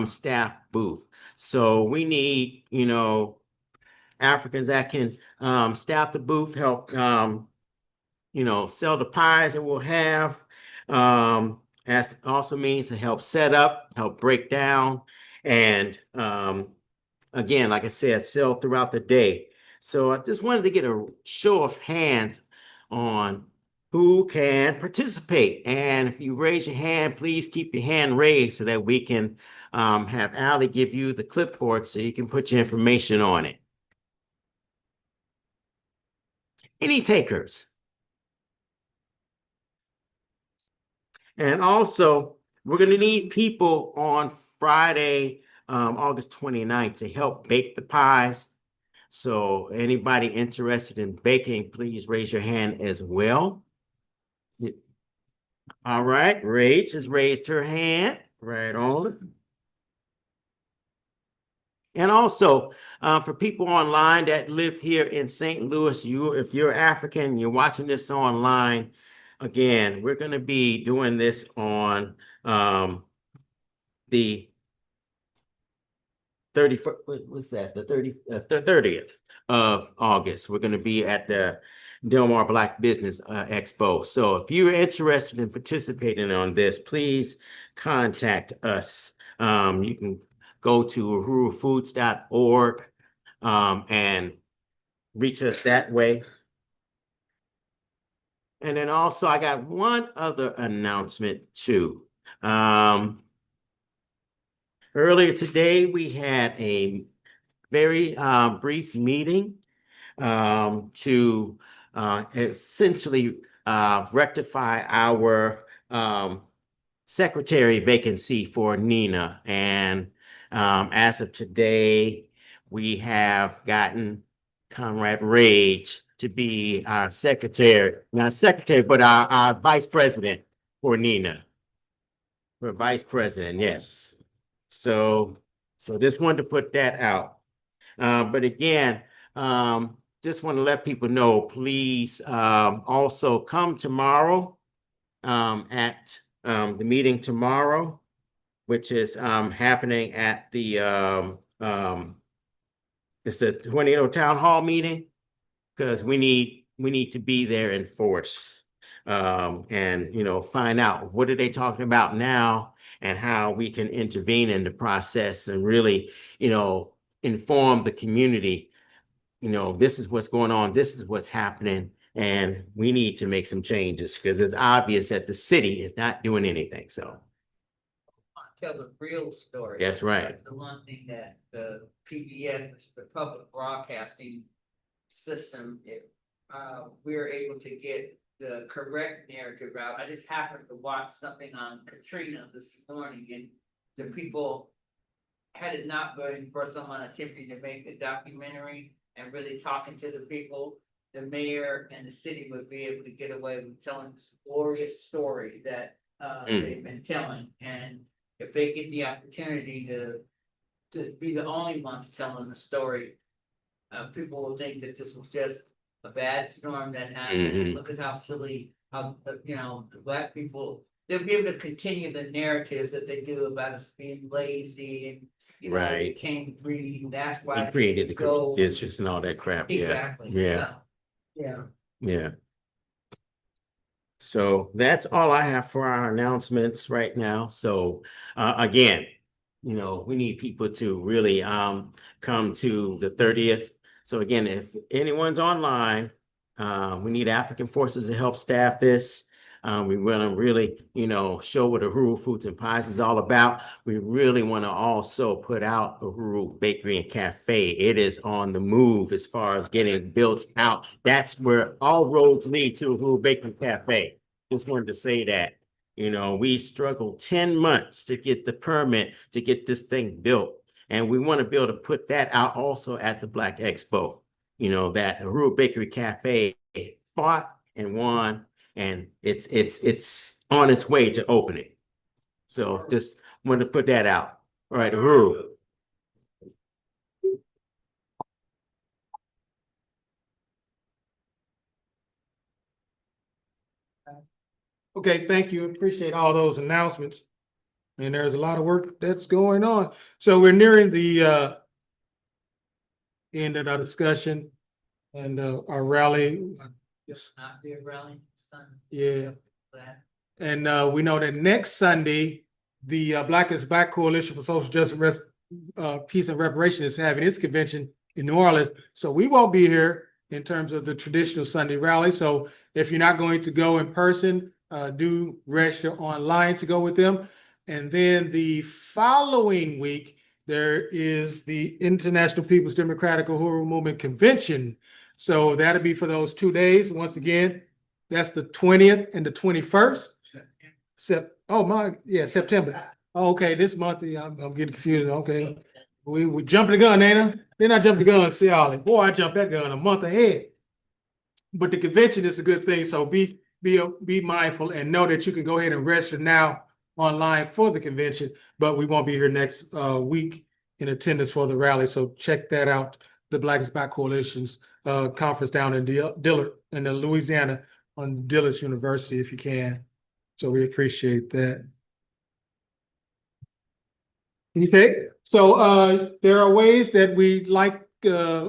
staff booth. So we need, you know, Africans that can staff the booth, help sell the pies that we'll have. As also means to help set up, help break down, and again, like I said, sell throughout the day. So I just wanted to get a show of hands on who can participate. And if you raise your hand, please keep your hand raised so that we can have Allie give you the clipboard so you can put your information on it. Any takers? And also, we're going to need people on Friday, August 29th to help bake the pies. So anybody interested in baking, please raise your hand as well. All right, Rach has raised her hand. Right on. And also, for people online that live here in St. Louis, if you're African, you're watching this online, again, we're going to be doing this on the 31st, what's that? The 30th of August. We're going to be at the Del Mar Black Business Expo. So if you're interested in participating on this, please contact us. You can go to uhurufoods.org and reach us that way. And then also I got one other announcement too. Earlier today, we had a very brief meeting to essentially rectify our secretary vacancy for Nina. And as of today, we have gotten Comrade Rage to be our secretary, not secretary, but our vice president for Nina. For vice president, yes. So just wanted to put that out. But again, just want to let people know, please also come tomorrow at the meeting tomorrow, which is happening at the it's the Tornado Town Hall meeting, because we need to be there in force and find out what are they talking about now and how we can intervene in the process and really inform the community. This is what's going on, this is what's happening, and we need to make some changes because it's obvious that the city is not doing anything. So Tell the real story. That's right. That's the one thing that the PBS, the public broadcasting system, we're able to get the correct narrative out. I just happened to watch something on Katrina this morning, and the people, had it not been for someone attempting to make a documentary and really talking to the people, the mayor and the city would be able to get away with telling this glorious story that they've been telling. And if they get the opportunity to be the only ones telling the story, people will think that this was just a bad storm that happened. Mhm. Look at how silly, how the Black people, they'll be able to continue the narratives that they do about us being lazy and we Right. can't breathe. That's why we created the go districts and all that crap. exactly. Yeah. So, yeah. Yeah. So that's all I have for our announcements right now. So again, we need people to really come to the 30th. So again, if anyone's online, we need African forces to help staff this. We want to really, show what Uhuru Foods and Pies is all about. We really want to also put out Uhuru Bakery and Cafe. It is on the move as far as getting built out. That's where all roads lead to Uhuru Bakery and Cafe. Just wanted to say that. We struggled 10 months to get the permit to get this thing built. And we want to be able to put that out also at the Black Expo. That Uhuru Bakery Cafe fought and won, and it's on its way to opening. So just wanted to put that out. All right, Uhuru. Okay, thank you. Appreciate all those announcements. And there's a lot of work that's going on. So we're nearing the ended our discussion and our rally. Yes, Not be a rally, son. yeah. That. And we know that next Sunday, the Black is Back Coalition for Social Justice, Peace and Reparation is having its convention in New Orleans. So we won't be here in terms of the traditional Sunday rally. So if you're not going to go in person, do register online to go with them. And then the following week, there is the International People's Democratic Uhuru Movement Convention. So that'll be for those 2 days. Once again, that's the 20th and the 21st. September. Okay, this month, I'm getting confused. Okay. We jumping the gun, ain't I? Then I jumped the gun, see all it. Boy, I jumped that gun a month ahead. But the convention is a good thing. So be mindful and know that you can go ahead and register now online for the convention, but we won't be here next week in attendance for the rally. So check that out. The Black is Back Coalition's conference down in Dillard in Louisiana on Dillard University, if you can. So we appreciate that. Okay, so there are ways that we like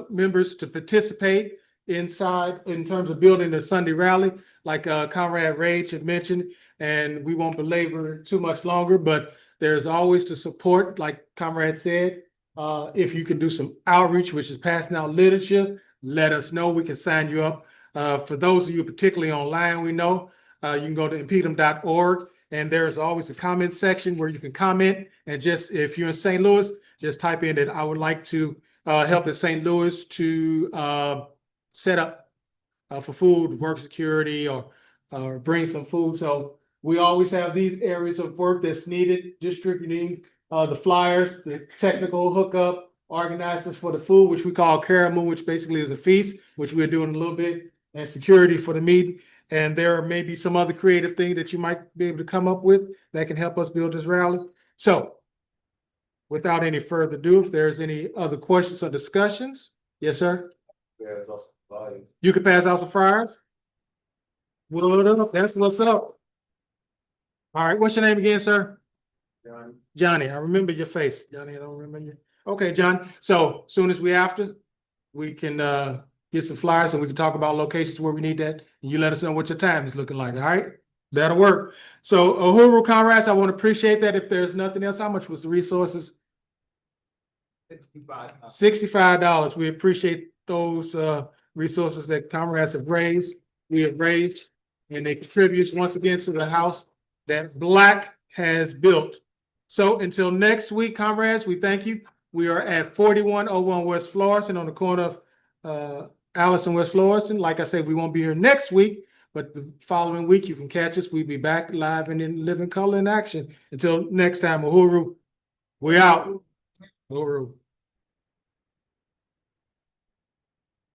members to participate inside in terms of building the Sunday rally, like Comrade Rage had mentioned, and we won't belabor too much longer, but there's always to support, like Comrade said, if you can do some outreach, which is passing out literature, let us know, we can sign you up. For those of you particularly online, we know, you can go to InPDUM.org, and there's always a comment section where you can comment, and just if you're in St. Louis, just type in that I would like to help in St. Louis to set up for food, work security, or bring some food. So we always have these areas of work that's needed, distributing the flyers, the technical hookup, organizers for the food, which we call Karamu, which basically is a feast, which we're doing a little bit, and security for the meeting. And there may be some other creative thing that you might be able to come up with that can help us build this rally. So without any further ado, if there's any other questions or discussions, yes, sir? You can pass out some flyers. That's what's up. All right, what's your name again, sir? Johnny. Johnny, I remember your face. Johnny, I don't remember you. Okay, John. So soon as we can get some flyers and we can talk about locations where we need that. And you let us know what your time is looking like. All right, that'll work. So Uhuru comrades, I want to appreciate that. If there's nothing else, how much was the resources? $65. We appreciate those resources that comrades have raised. We have raised, and they contribute once again to the house that Black has built. So until next week, comrades, we thank you. We are at 4101 West Florissant on the corner of Alice and West Florissant. Like I said, we won't be here next week, but the following week you can catch us. We'll be back live and in living color in action. Until next time, Uhuru, we out. Uhuru.